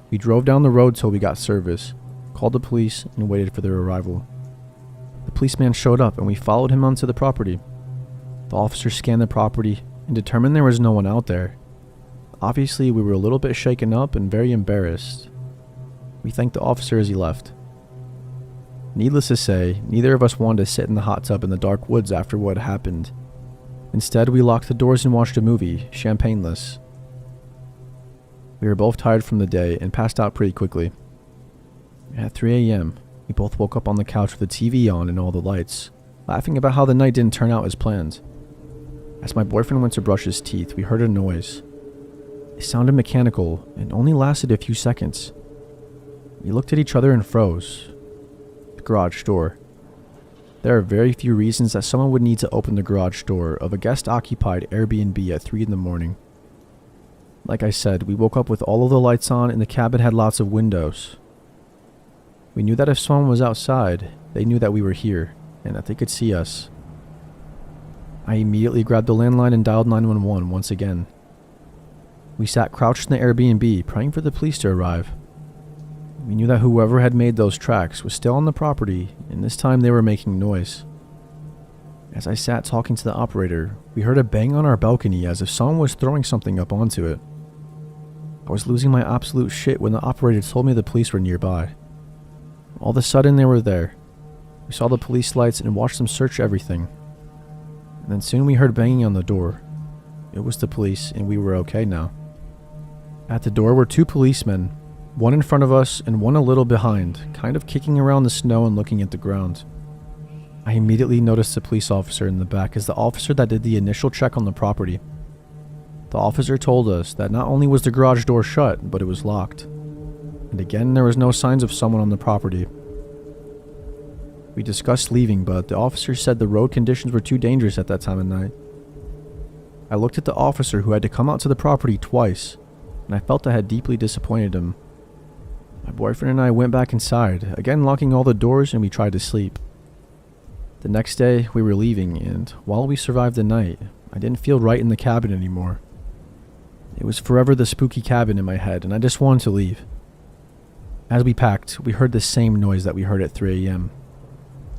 We drove down the road till we got service, called the police, and waited for their arrival. The policeman showed up and we followed him onto the property. The officer scanned the property and determined there was no one out there. Obviously, we were a little bit shaken up and very embarrassed. We thanked the officer as he left. Needless to say, neither of us wanted to sit in the hot tub in the dark woods after what happened. Instead, we locked the doors and watched a movie, champagne-less. We were both tired from the day and passed out pretty quickly. At 3 a.m., we both woke up on the couch with the TV on and all the lights, laughing about how the night didn't turn out as planned. As my boyfriend went to brush his teeth, we heard a noise. It sounded mechanical and only lasted a few seconds. We looked at each other and froze. The garage door. There are very few reasons that someone would need to open the garage door of a guest-occupied Airbnb at 3 in the morning. Like I said, we woke up with all of the lights on and the cabin had lots of windows. We knew that if someone was outside, they knew that we were here and that they could see us. I immediately grabbed the landline and dialed 911 once again. We sat crouched in the Airbnb praying for the police to arrive. We knew that whoever had made those tracks was still on the property, and this time they were making noise. As I sat talking to the operator, we heard a bang on our balcony as if someone was throwing something up onto it. I was losing my absolute shit when the operator told me the police were nearby. All of a sudden they were there. We saw the police lights and watched them search everything. And then soon we heard banging on the door. It was the police, and we were okay now. At the door were 2 policemen, one in front of us and one a little behind, kind of kicking around the snow and looking at the ground. I immediately noticed the police officer in the back as the officer that did the initial check on the property. The officer told us that not only was the garage door shut, but it was locked. And again, there was no signs of someone on the property. We discussed leaving, but the officer said the road conditions were too dangerous at that time of night. I looked at the officer who had to come out to the property twice, and I felt I had deeply disappointed him. My boyfriend and I went back inside, again locking all the doors, and we tried to sleep. The next day, we were leaving, and while we survived the night, I didn't feel right in the cabin anymore. It was forever the spooky cabin in my head, and I just wanted to leave. As we packed, we heard the same noise that we heard at 3 a.m.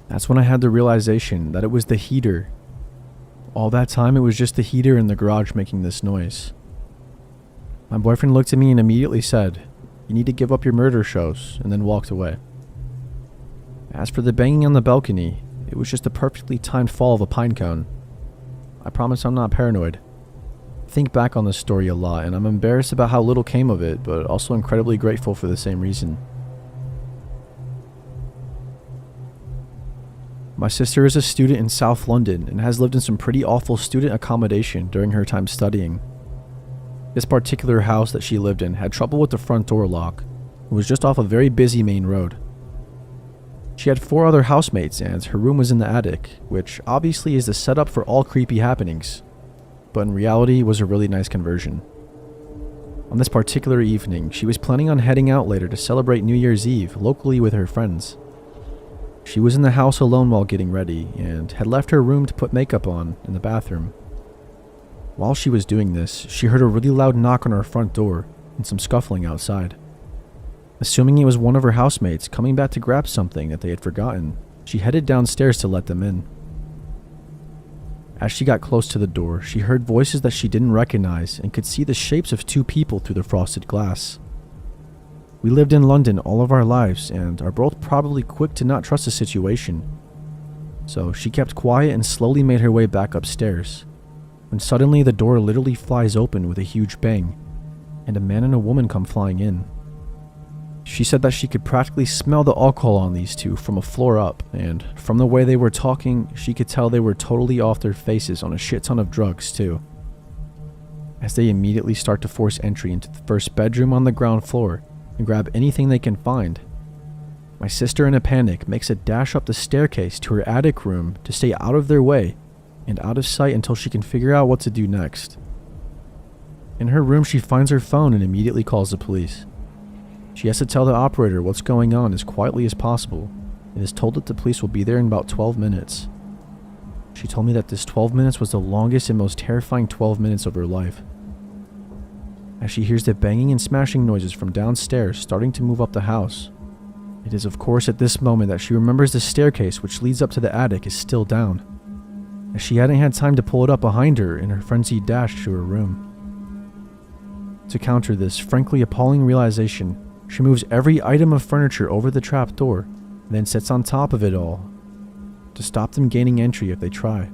That's when I had the realization that it was the heater. All that time, it was just the heater in the garage making this noise. My boyfriend looked at me and immediately said, "You need to give up your murder shows," and then walked away. As for the banging on the balcony, it was just a perfectly timed fall of a pine cone. I promise I'm not paranoid. I think back on this story a lot, and I'm embarrassed about how little came of it, but also incredibly grateful for the same reason. My sister is a student in South London and has lived in some pretty awful student accommodation during her time studying. This particular house that she lived in had trouble with the front door lock and was just off a very busy main road. She had 4 other housemates and her room was in the attic, which obviously is the setup for all creepy happenings, but in reality was a really nice conversion. On this particular evening, she was planning on heading out later to celebrate New Year's Eve locally with her friends. She was in the house alone while getting ready and had left her room to put makeup on in the bathroom. While she was doing this, she heard a really loud knock on her front door and some scuffling outside. Assuming it was one of her housemates coming back to grab something that they had forgotten, she headed downstairs to let them in. As she got close to the door, she heard voices that she didn't recognize and could see the shapes of 2 people through the frosted glass. We lived in London all of our lives and are both probably quick to not trust the situation, so she kept quiet and slowly made her way back upstairs, when suddenly the door literally flies open with a huge bang, and a man and a woman come flying in. She said that she could practically smell the alcohol on these 2 from a floor up, and from the way they were talking, she could tell they were totally off their faces on a shit ton of drugs too. As they immediately start to force entry into the first bedroom on the ground floor and grab anything they can find, my sister in a panic makes a dash up the staircase to her attic room to stay out of their way and out of sight until she can figure out what to do next. In her room, she finds her phone and immediately calls the police. She has to tell the operator what's going on as quietly as possible and is told that the police will be there in about 12 minutes. She told me that this 12 minutes was the longest and most terrifying 12 minutes of her life. As she hears the banging and smashing noises from downstairs starting to move up the house, it is of course at this moment that she remembers the staircase which leads up to the attic is still down, as she hadn't had time to pull it up behind her in her frenzied dash to her room. To counter this frankly appalling realization, she moves every item of furniture over the trap door and then sits on top of it all to stop them gaining entry if they try.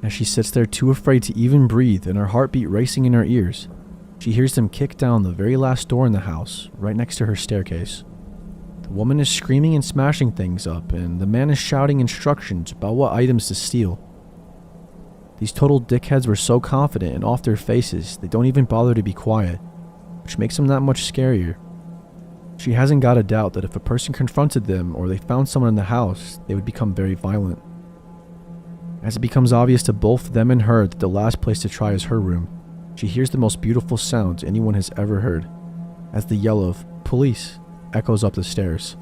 As she sits there too afraid to even breathe and her heartbeat racing in her ears, she hears them kick down the very last door in the house right next to her staircase. The woman is screaming and smashing things up, and the man is shouting instructions about what items to steal. These total dickheads were so confident and off their faces they don't even bother to be quiet, which makes them that much scarier. She hasn't got a doubt that if a person confronted them or they found someone in the house, they would become very violent. As it becomes obvious to both them and her that the last place to try is her room, she hears the most beautiful sound anyone has ever heard, as the yell of "police" echoes up the stairs.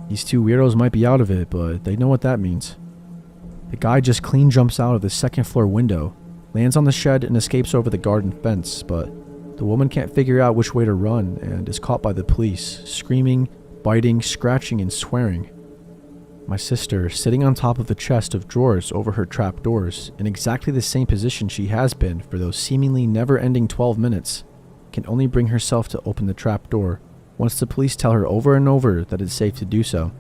These 2 weirdos might be out of it, but they know what that means. The guy just clean jumps out of the 2nd floor window, lands on the shed and escapes over the garden fence, but the woman can't figure out which way to run and is caught by the police, screaming, biting, scratching, and swearing. My sister, sitting on top of the chest of drawers over her trap doors, in exactly the same position she has been for those seemingly never-ending 12 minutes, can only bring herself to open the trap door once the police tell her over and over that it's safe to do so.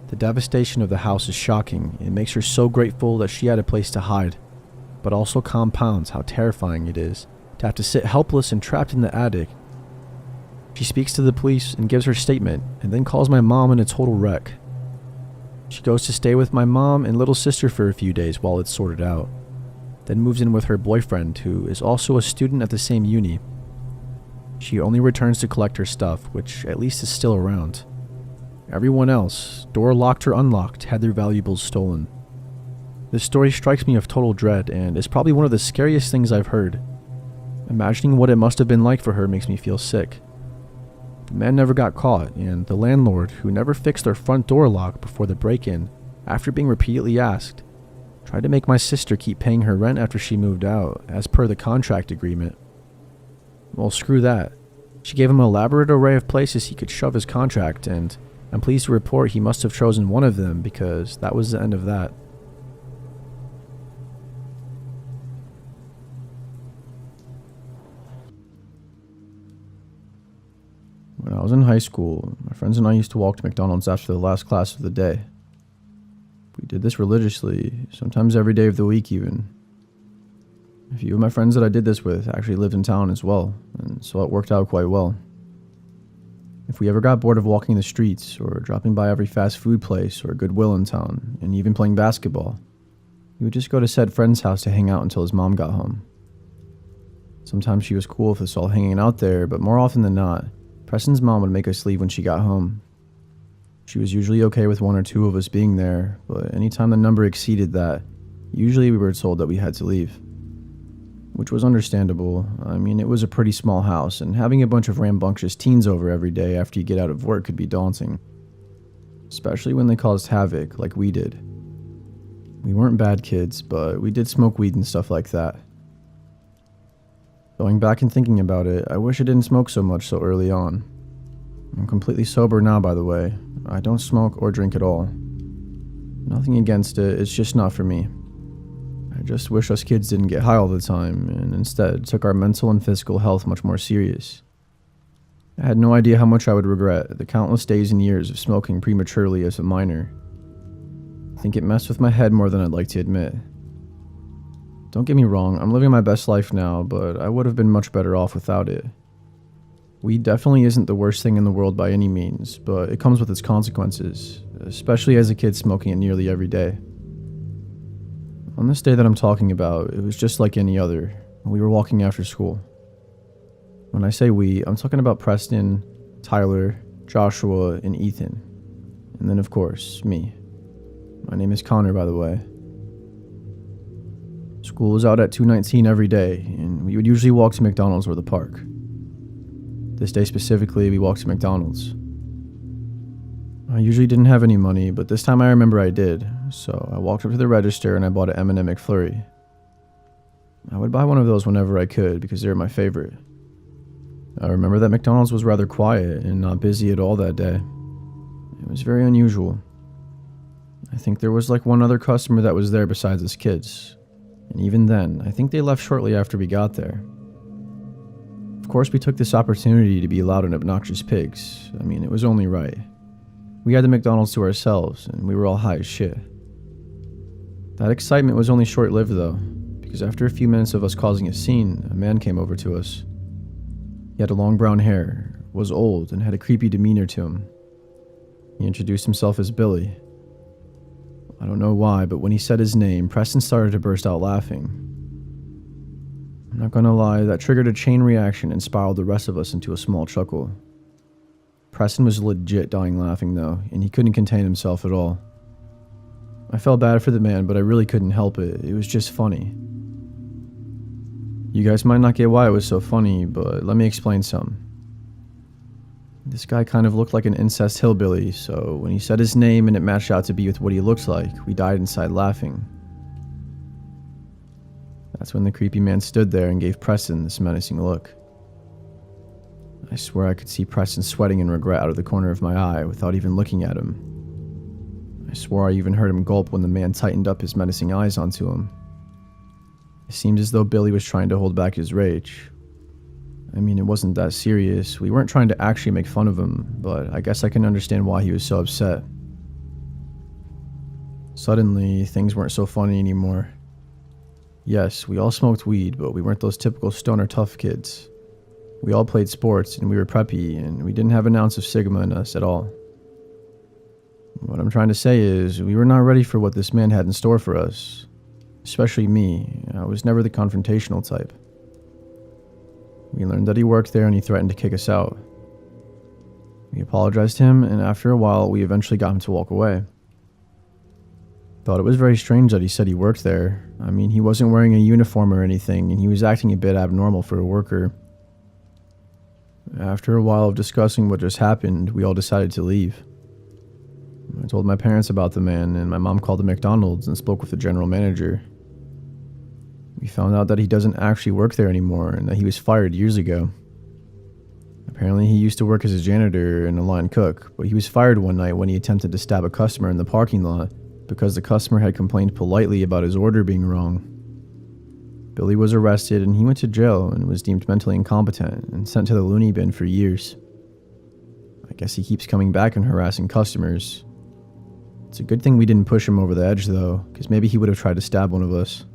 The devastation of the house is shocking and makes her so grateful that she had a place to hide, but also compounds how terrifying it is to have to sit helpless and trapped in the attic. She speaks to the police and gives her statement, and then calls my mom in a total wreck. She goes to stay with my mom and little sister for a few days while it's sorted out, then moves in with her boyfriend, who is also a student at the same uni. She only returns to collect her stuff, which at least is still around. Everyone else, door locked or unlocked, had their valuables stolen. This story strikes me of total dread and is probably one of the scariest things I've heard. Imagining what it must have been like for her makes me feel sick. The man never got caught, and the landlord, who never fixed their front door lock before the break-in, after being repeatedly asked, tried to make my sister keep paying her rent after she moved out, as per the contract agreement. Well, screw that. She gave him an elaborate array of places he could shove his contract, and I'm pleased to report he must have chosen one of them because that was the end of that. When I was in high school, my friends and I used to walk to McDonald's after the last class of the day. We did this religiously, sometimes every day of the week even. A few of my friends that I did this with actually lived in town as well, and so it worked out quite well. If we ever got bored of walking the streets, or dropping by every fast food place or Goodwill in town, and even playing basketball, we would just go to said friend's house to hang out until his mom got home. Sometimes she was cool with us all hanging out there, but more often than not, Preston's mom would make us leave when she got home. She was usually okay with one or two of us being there, but anytime the number exceeded that, usually we were told that we had to leave. Which was understandable. I mean, it was a pretty small house, and having a bunch of rambunctious teens over every day after you get out of work could be daunting. Especially when they caused havoc, like we did. We weren't bad kids, but we did smoke weed and stuff like that. Going back and thinking about it, I wish I didn't smoke so much so early on. I'm completely sober now, by the way. I don't smoke or drink at all. Nothing against it, it's just not for me. I just wish us kids didn't get high all the time, and instead took our mental and physical health much more serious. I had no idea how much I would regret the countless days and years of smoking prematurely as a minor. I think it messed with my head more than I'd like to admit. Don't get me wrong, I'm living my best life now, but I would have been much better off without it. Weed definitely isn't the worst thing in the world by any means, but it comes with its consequences, especially as a kid smoking it nearly every day. On this day that I'm talking about, it was just like any other. We were walking after school. When I say we, I'm talking about Preston, Tyler, Joshua, and Ethan. And then, of course, me. My name is Connor, by the way. School was out at 2:19 every day, and we would usually walk to McDonald's or the park. This day specifically, we walked to McDonald's. I usually didn't have any money, but this time I remember I did, so I walked up to the register and I bought an M&M McFlurry. I would buy one of those whenever I could because they were my favorite. I remember that McDonald's was rather quiet and not busy at all that day. It was very unusual. I think there was like one other customer that was there besides us kids, and even then, I think they left shortly after we got there. Of course, we took this opportunity to be loud and obnoxious pigs. I mean, it was only right. We had the McDonald's to ourselves, and we were all high as shit. That excitement was only short-lived, though, because after a few minutes of us causing a scene, a man came over to us. He had long brown hair, was old, and had a creepy demeanor to him. He introduced himself as Billy. I don't know why, but when he said his name, Preston started to burst out laughing. I'm not gonna lie, that triggered a chain reaction and spiraled the rest of us into a small chuckle. Preston was legit dying laughing though, and he couldn't contain himself at all. I felt bad for the man, but I really couldn't help it. It was just funny. You guys might not get why it was so funny, but let me explain some. This guy kind of looked like an incest hillbilly, so when he said his name and it matched out to be with what he looked like, we died inside laughing. That's when the creepy man stood there and gave Preston this menacing look. I swear I could see Preston sweating in regret out of the corner of my eye without even looking at him. I swore I even heard him gulp when the man tightened up his menacing eyes onto him. It seemed as though Billy was trying to hold back his rage. I mean, it wasn't that serious. We weren't trying to actually make fun of him, but I guess I can understand why he was so upset. Suddenly, things weren't so funny anymore. Yes, we all smoked weed, but we weren't those typical stoner tough kids. We all played sports, and we were preppy, and we didn't have an ounce of Sigma in us at all. What I'm trying to say is, we were not ready for what this man had in store for us. Especially me. I was never the confrontational type. We learned that he worked there and he threatened to kick us out. We apologized to him, and after a while, we eventually got him to walk away. Thought it was very strange that he said he worked there. I mean, he wasn't wearing a uniform or anything, and he was acting a bit abnormal for a worker. After a while of discussing what just happened, we all decided to leave. I told my parents about the man, and my mom called the McDonald's and spoke with the general manager. We found out that he doesn't actually work there anymore and that he was fired years ago. Apparently he used to work as a janitor and a line cook, but he was fired one night when he attempted to stab a customer in the parking lot because the customer had complained politely about his order being wrong. Billy was arrested and he went to jail and was deemed mentally incompetent and sent to the loony bin for years. I guess he keeps coming back and harassing customers. It's a good thing we didn't push him over the edge though, because maybe he would have tried to stab one of us.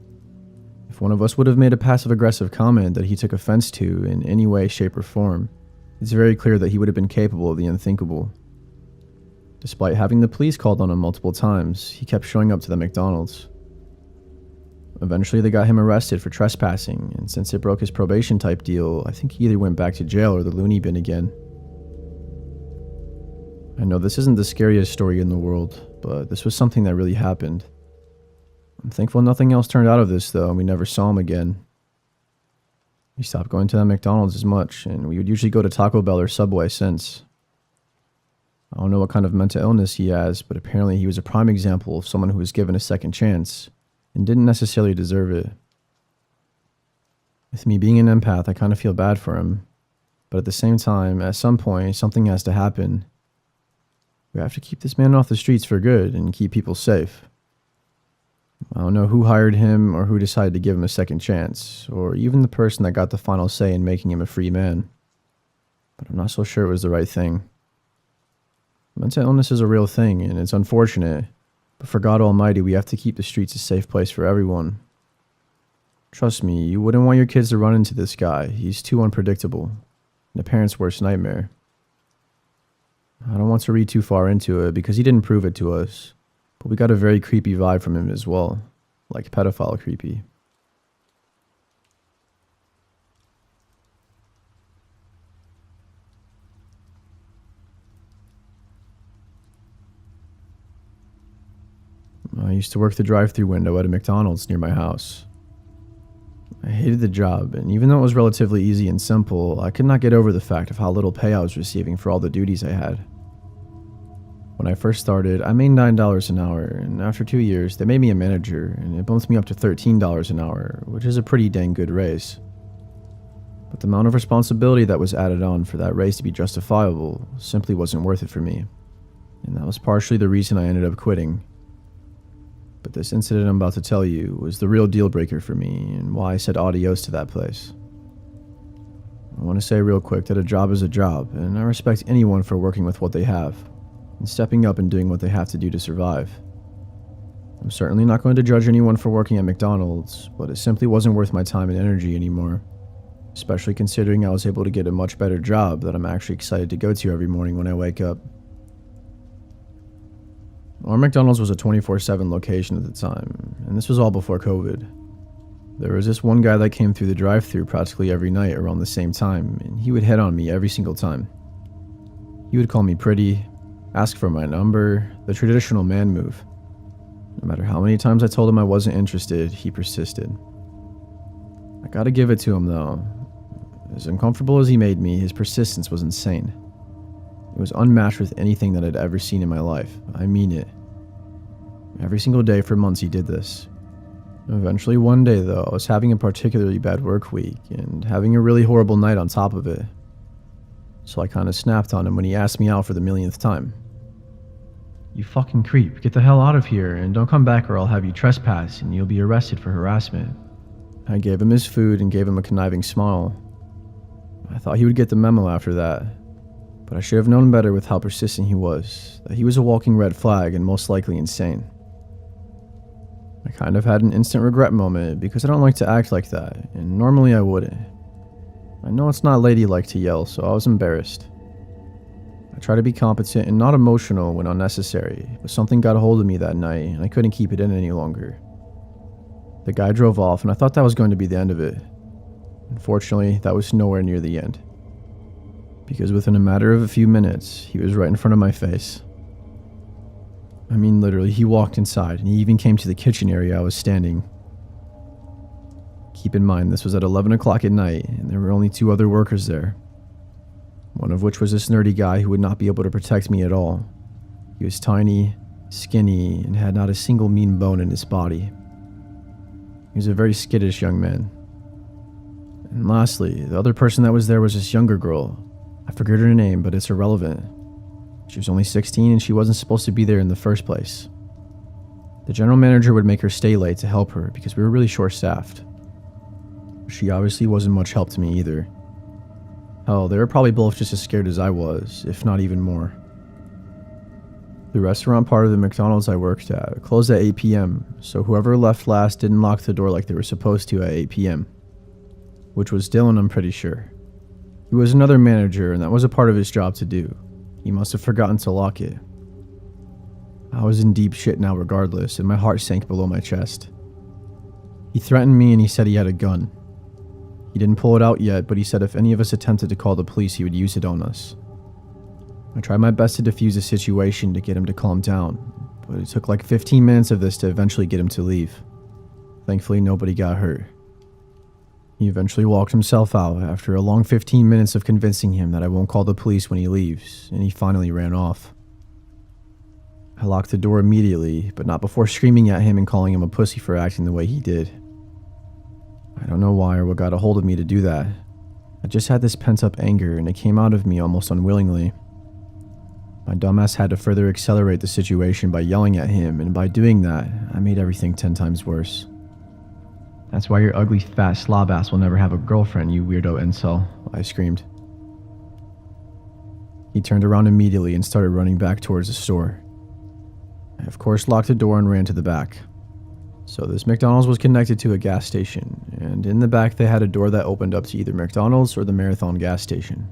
If one of us would have made a passive-aggressive comment that he took offense to in any way, shape, or form, it's very clear that he would have been capable of the unthinkable. Despite having the police called on him multiple times, he kept showing up to the McDonald's. Eventually, they got him arrested for trespassing, and since it broke his probation type deal, I think he either went back to jail or the loony bin again. I know this isn't the scariest story in the world, but this was something that really happened. I'm thankful nothing else turned out of this, though, and we never saw him again. We stopped going to that McDonald's as much, and we would usually go to Taco Bell or Subway since. I don't know what kind of mental illness he has, but apparently he was a prime example of someone who was given a second chance and didn't necessarily deserve it. With me being an empath, I kind of feel bad for him, but at the same time, at some point, something has to happen. We have to keep this man off the streets for good and keep people safe. I don't know who hired him or who decided to give him a second chance, or even the person that got the final say in making him a free man. But I'm not so sure it was the right thing. Mental illness is a real thing, and it's unfortunate, but for God Almighty, we have to keep the streets a safe place for everyone. Trust me, you wouldn't want your kids to run into this guy. He's too unpredictable, and a parent's worst nightmare. I don't want to read too far into it because he didn't prove it to us, but we got a very creepy vibe from him as well, like pedophile creepy. I used to work the drive-thru window at a McDonald's near my house. I hated the job, and even though it was relatively easy and simple, I could not get over the fact of how little pay I was receiving for all the duties I had. When I first started, I made $9 an hour, and after 2 years, they made me a manager, and it bumped me up to $13 an hour, which is a pretty dang good raise. But the amount of responsibility that was added on for that raise to be justifiable simply wasn't worth it for me, and that was partially the reason I ended up quitting. But this incident I'm about to tell you was the real deal breaker for me and why I said adios to that place. I want to say real quick that a job is a job, and I respect anyone for working with what they have and stepping up and doing what they have to do to survive. I'm certainly not going to judge anyone for working at McDonald's, but it simply wasn't worth my time and energy anymore, especially considering I was able to get a much better job that I'm actually excited to go to every morning when I wake up. Our McDonald's was a 24/7 location at the time, and this was all before COVID. There was this one guy that came through the drive-thru practically every night around the same time, and he would hit on me every single time. He would call me pretty, ask for my number, the traditional man move. No matter how many times I told him I wasn't interested, he persisted. I gotta give it to him though. As uncomfortable as he made me, his persistence was insane. It was unmatched with anything that I'd ever seen in my life. I mean it. Every single day for months he did this. Eventually one day though, I was having a particularly bad work week and having a really horrible night on top of it. So I kinda snapped on him when he asked me out for the millionth time. "You fucking creep, get the hell out of here and don't come back or I'll have you trespass and you'll be arrested for harassment." I gave him his food and gave him a conniving smile. I thought he would get the memo after that. But I should have known better with how persistent he was, that he was a walking red flag and most likely insane. I kind of had an instant regret moment because I don't like to act like that, and normally I wouldn't. I know it's not ladylike to yell, so I was embarrassed. I try to be competent and not emotional when unnecessary, but something got a hold of me that night and I couldn't keep it in any longer. The guy drove off and I thought that was going to be the end of it. Unfortunately, that was nowhere near the end. Because within a matter of a few minutes, he was right in front of my face. I mean, literally, he walked inside and he even came to the kitchen area I was standing. Keep in mind, this was at 11 o'clock at night and there were only 2 other workers there. One of which was this nerdy guy who would not be able to protect me at all. He was tiny, skinny, and had not a single mean bone in his body. He was a very skittish young man. And lastly, the other person that was there was this younger girl. I forget her name, but it's irrelevant. She was only 16 and she wasn't supposed to be there in the first place. The general manager would make her stay late to help her because we were really short-staffed. She obviously wasn't much help to me either. Hell, they were probably both just as scared as I was, if not even more. The restaurant part of the McDonald's I worked at closed at 8 p.m., so whoever left last didn't lock the door like they were supposed to at 8 p.m. Which was Dylan, I'm pretty sure. He was another manager, and that was a part of his job to do. He must have forgotten to lock it. I was in deep shit now regardless, and my heart sank below my chest. He threatened me and he said he had a gun. He didn't pull it out yet, but he said if any of us attempted to call the police, he would use it on us. I tried my best to defuse the situation to get him to calm down, but it took like 15 minutes of this to eventually get him to leave. Thankfully, nobody got hurt. He eventually walked himself out after a long 15 minutes of convincing him that I won't call the police when he leaves, and he finally ran off. I locked the door immediately, but not before screaming at him and calling him a pussy for acting the way he did. I don't know why or what got a hold of me to do that. I just had this pent-up anger, and it came out of me almost unwillingly. My dumbass had to further accelerate the situation by yelling at him, and by doing that, I made everything 10 times worse. "That's why your ugly fat slob ass will never have a girlfriend, you weirdo incel," I screamed. He turned around immediately and started running back towards the store. I of course locked the door and ran to the back. So this McDonald's was connected to a gas station, and in the back they had a door that opened up to either McDonald's or the Marathon gas station.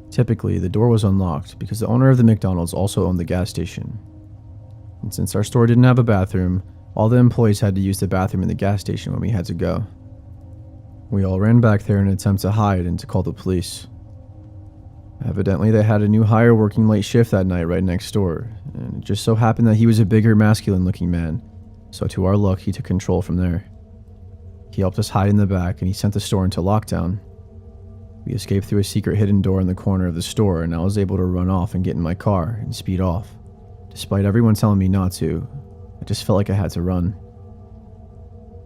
Typically, the door was unlocked because the owner of the McDonald's also owned the gas station. And since our store didn't have a bathroom, all the employees had to use the bathroom in the gas station when we had to go. We all ran back there in an attempt to hide and to call the police. Evidently, they had a new hire working late shift that night right next door, and it just so happened that he was a bigger, masculine-looking man, so to our luck, he took control from there. He helped us hide in the back, and he sent the store into lockdown. We escaped through a secret hidden door in the corner of the store, and I was able to run off and get in my car and speed off. Despite everyone telling me not to, I just felt like I had to run.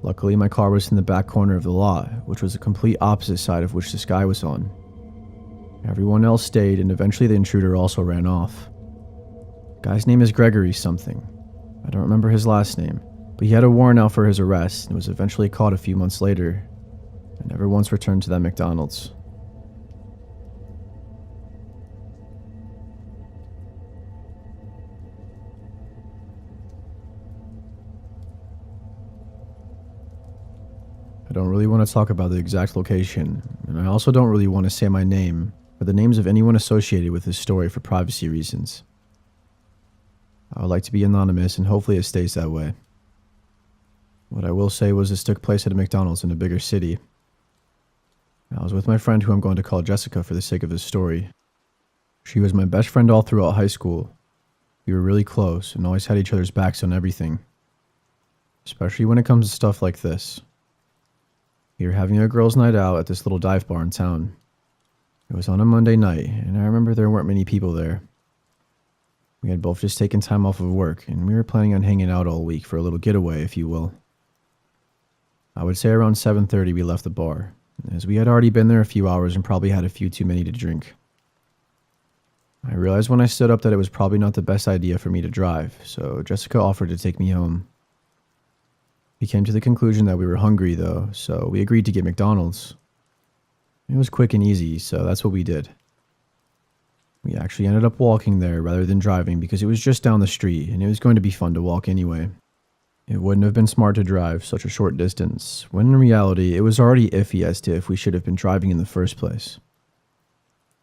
Luckily, my car was in the back corner of the lot, which was the complete opposite side of which this guy was on. Everyone else stayed, and eventually the intruder also ran off. The guy's name is Gregory something. I don't remember his last name, but he had a warrant out for his arrest and was eventually caught a few months later. I never once returned to that McDonald's. I don't really want to talk about the exact location, and I also don't really want to say my name or the names of anyone associated with this story for privacy reasons. I would like to be anonymous, and hopefully it stays that way. What I will say was this took place at a McDonald's in a bigger city. I was with my friend who I'm going to call Jessica for the sake of this story. She was my best friend all throughout high school. We were really close and always had each other's backs on everything, especially when it comes to stuff like this. We were having a girls' night out at this little dive bar in town. It was on a Monday night, and I remember there weren't many people there. We had both just taken time off of work, and we were planning on hanging out all week for a little getaway, if you will. I would say around 7:30 we left the bar, as we had already been there a few hours and probably had a few too many to drink. I realized when I stood up that it was probably not the best idea for me to drive, so Jessica offered to take me home. We came to the conclusion that we were hungry though, so we agreed to get McDonald's. It was quick and easy, so that's what we did. We actually ended up walking there rather than driving because it was just down the street and it was going to be fun to walk anyway. It wouldn't have been smart to drive such a short distance, when in reality it was already iffy as to if we should have been driving in the first place.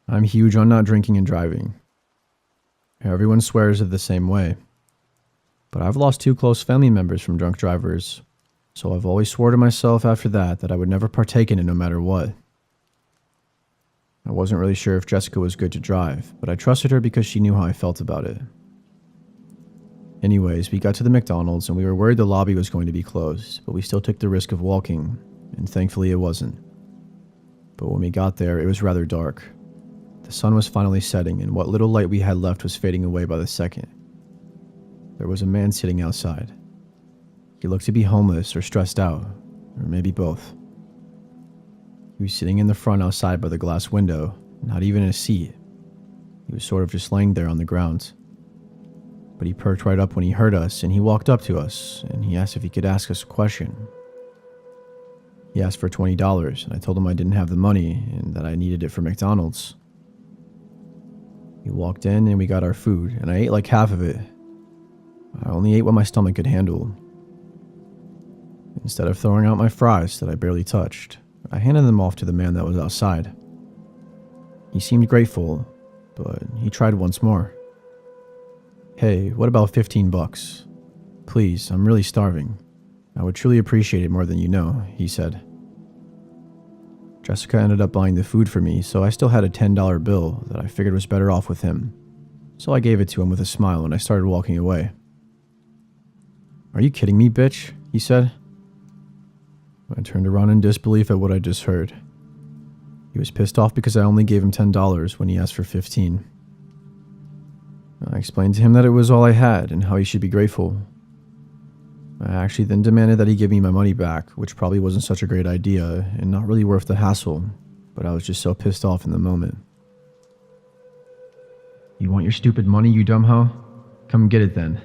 I'm huge on not drinking and driving. Everyone swears it the same way. But I've lost 2 close family members from drunk drivers, so I've always swore to myself after that I would never partake in it no matter what. I wasn't really sure if Jessica was good to drive, but I trusted her because she knew how I felt about it. Anyways, we got to the McDonald's and we were worried the lobby was going to be closed, but we still took the risk of walking, and thankfully it wasn't. But when we got there, it was rather dark. The sun was finally setting, and what little light we had left was fading away by the second. There was a man sitting outside. He looked to be homeless or stressed out, or maybe both. He was sitting in the front outside by the glass window, not even in a seat. He was sort of just laying there on the ground. But he perked right up when he heard us, and he walked up to us, and he asked if he could ask us a question. He asked for $20, and I told him I didn't have the money, and that I needed it for McDonald's. We walked in, and we got our food, and I ate like half of it. I only ate what my stomach could handle. Instead of throwing out my fries that I barely touched, I handed them off to the man that was outside. He seemed grateful, but he tried once more. "Hey, what about $15? Please, I'm really starving. I would truly appreciate it more than you know," he said. Jessica ended up buying the food for me, so I still had a $10 bill that I figured was better off with him. So I gave it to him with a smile and I started walking away. "Are you kidding me, bitch?" he said. I turned around in disbelief at what I just heard. He was pissed off because I only gave him $10 when he asked for 15. I explained to him that it was all I had and how he should be grateful. I actually then demanded that he give me my money back, which probably wasn't such a great idea and not really worth the hassle, but I was just so pissed off in the moment. "You want your stupid money, you dumb hoe? Come get it then."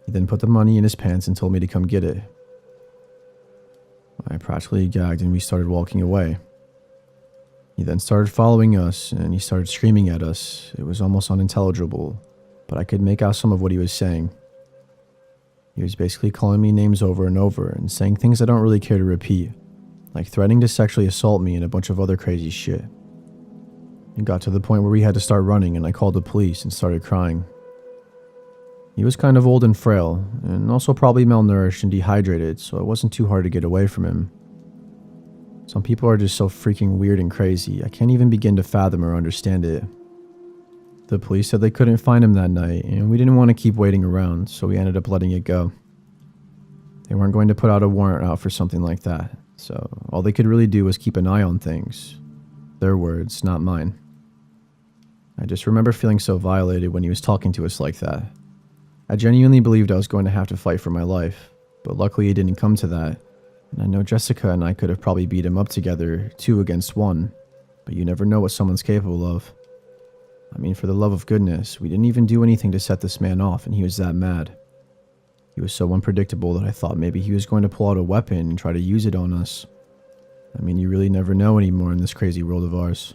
He then put the money in his pants and told me to come get it. I practically gagged and we started walking away. He then started following us and he started screaming at us. It was almost unintelligible, but I could make out some of what he was saying. He was basically calling me names over and over and saying things I don't really care to repeat, like threatening to sexually assault me and a bunch of other crazy shit. It got to the point where we had to start running and I called the police and started crying. He was kind of old and frail, and also probably malnourished and dehydrated, so it wasn't too hard to get away from him. Some people are just so freaking weird and crazy, I can't even begin to fathom or understand it. The police said they couldn't find him that night, and we didn't want to keep waiting around, so we ended up letting it go. They weren't going to put out a warrant out for something like that, so all they could really do was keep an eye on things. Their words, not mine. I just remember feeling so violated when he was talking to us like that. I genuinely believed I was going to have to fight for my life, but luckily it didn't come to that, and I know Jessica and I could have probably beat him up together, 2 against 1, but you never know what someone's capable of. I mean, for the love of goodness, we didn't even do anything to set this man off and he was that mad. He was so unpredictable that I thought maybe he was going to pull out a weapon and try to use it on us. I mean, you really never know anymore in this crazy world of ours.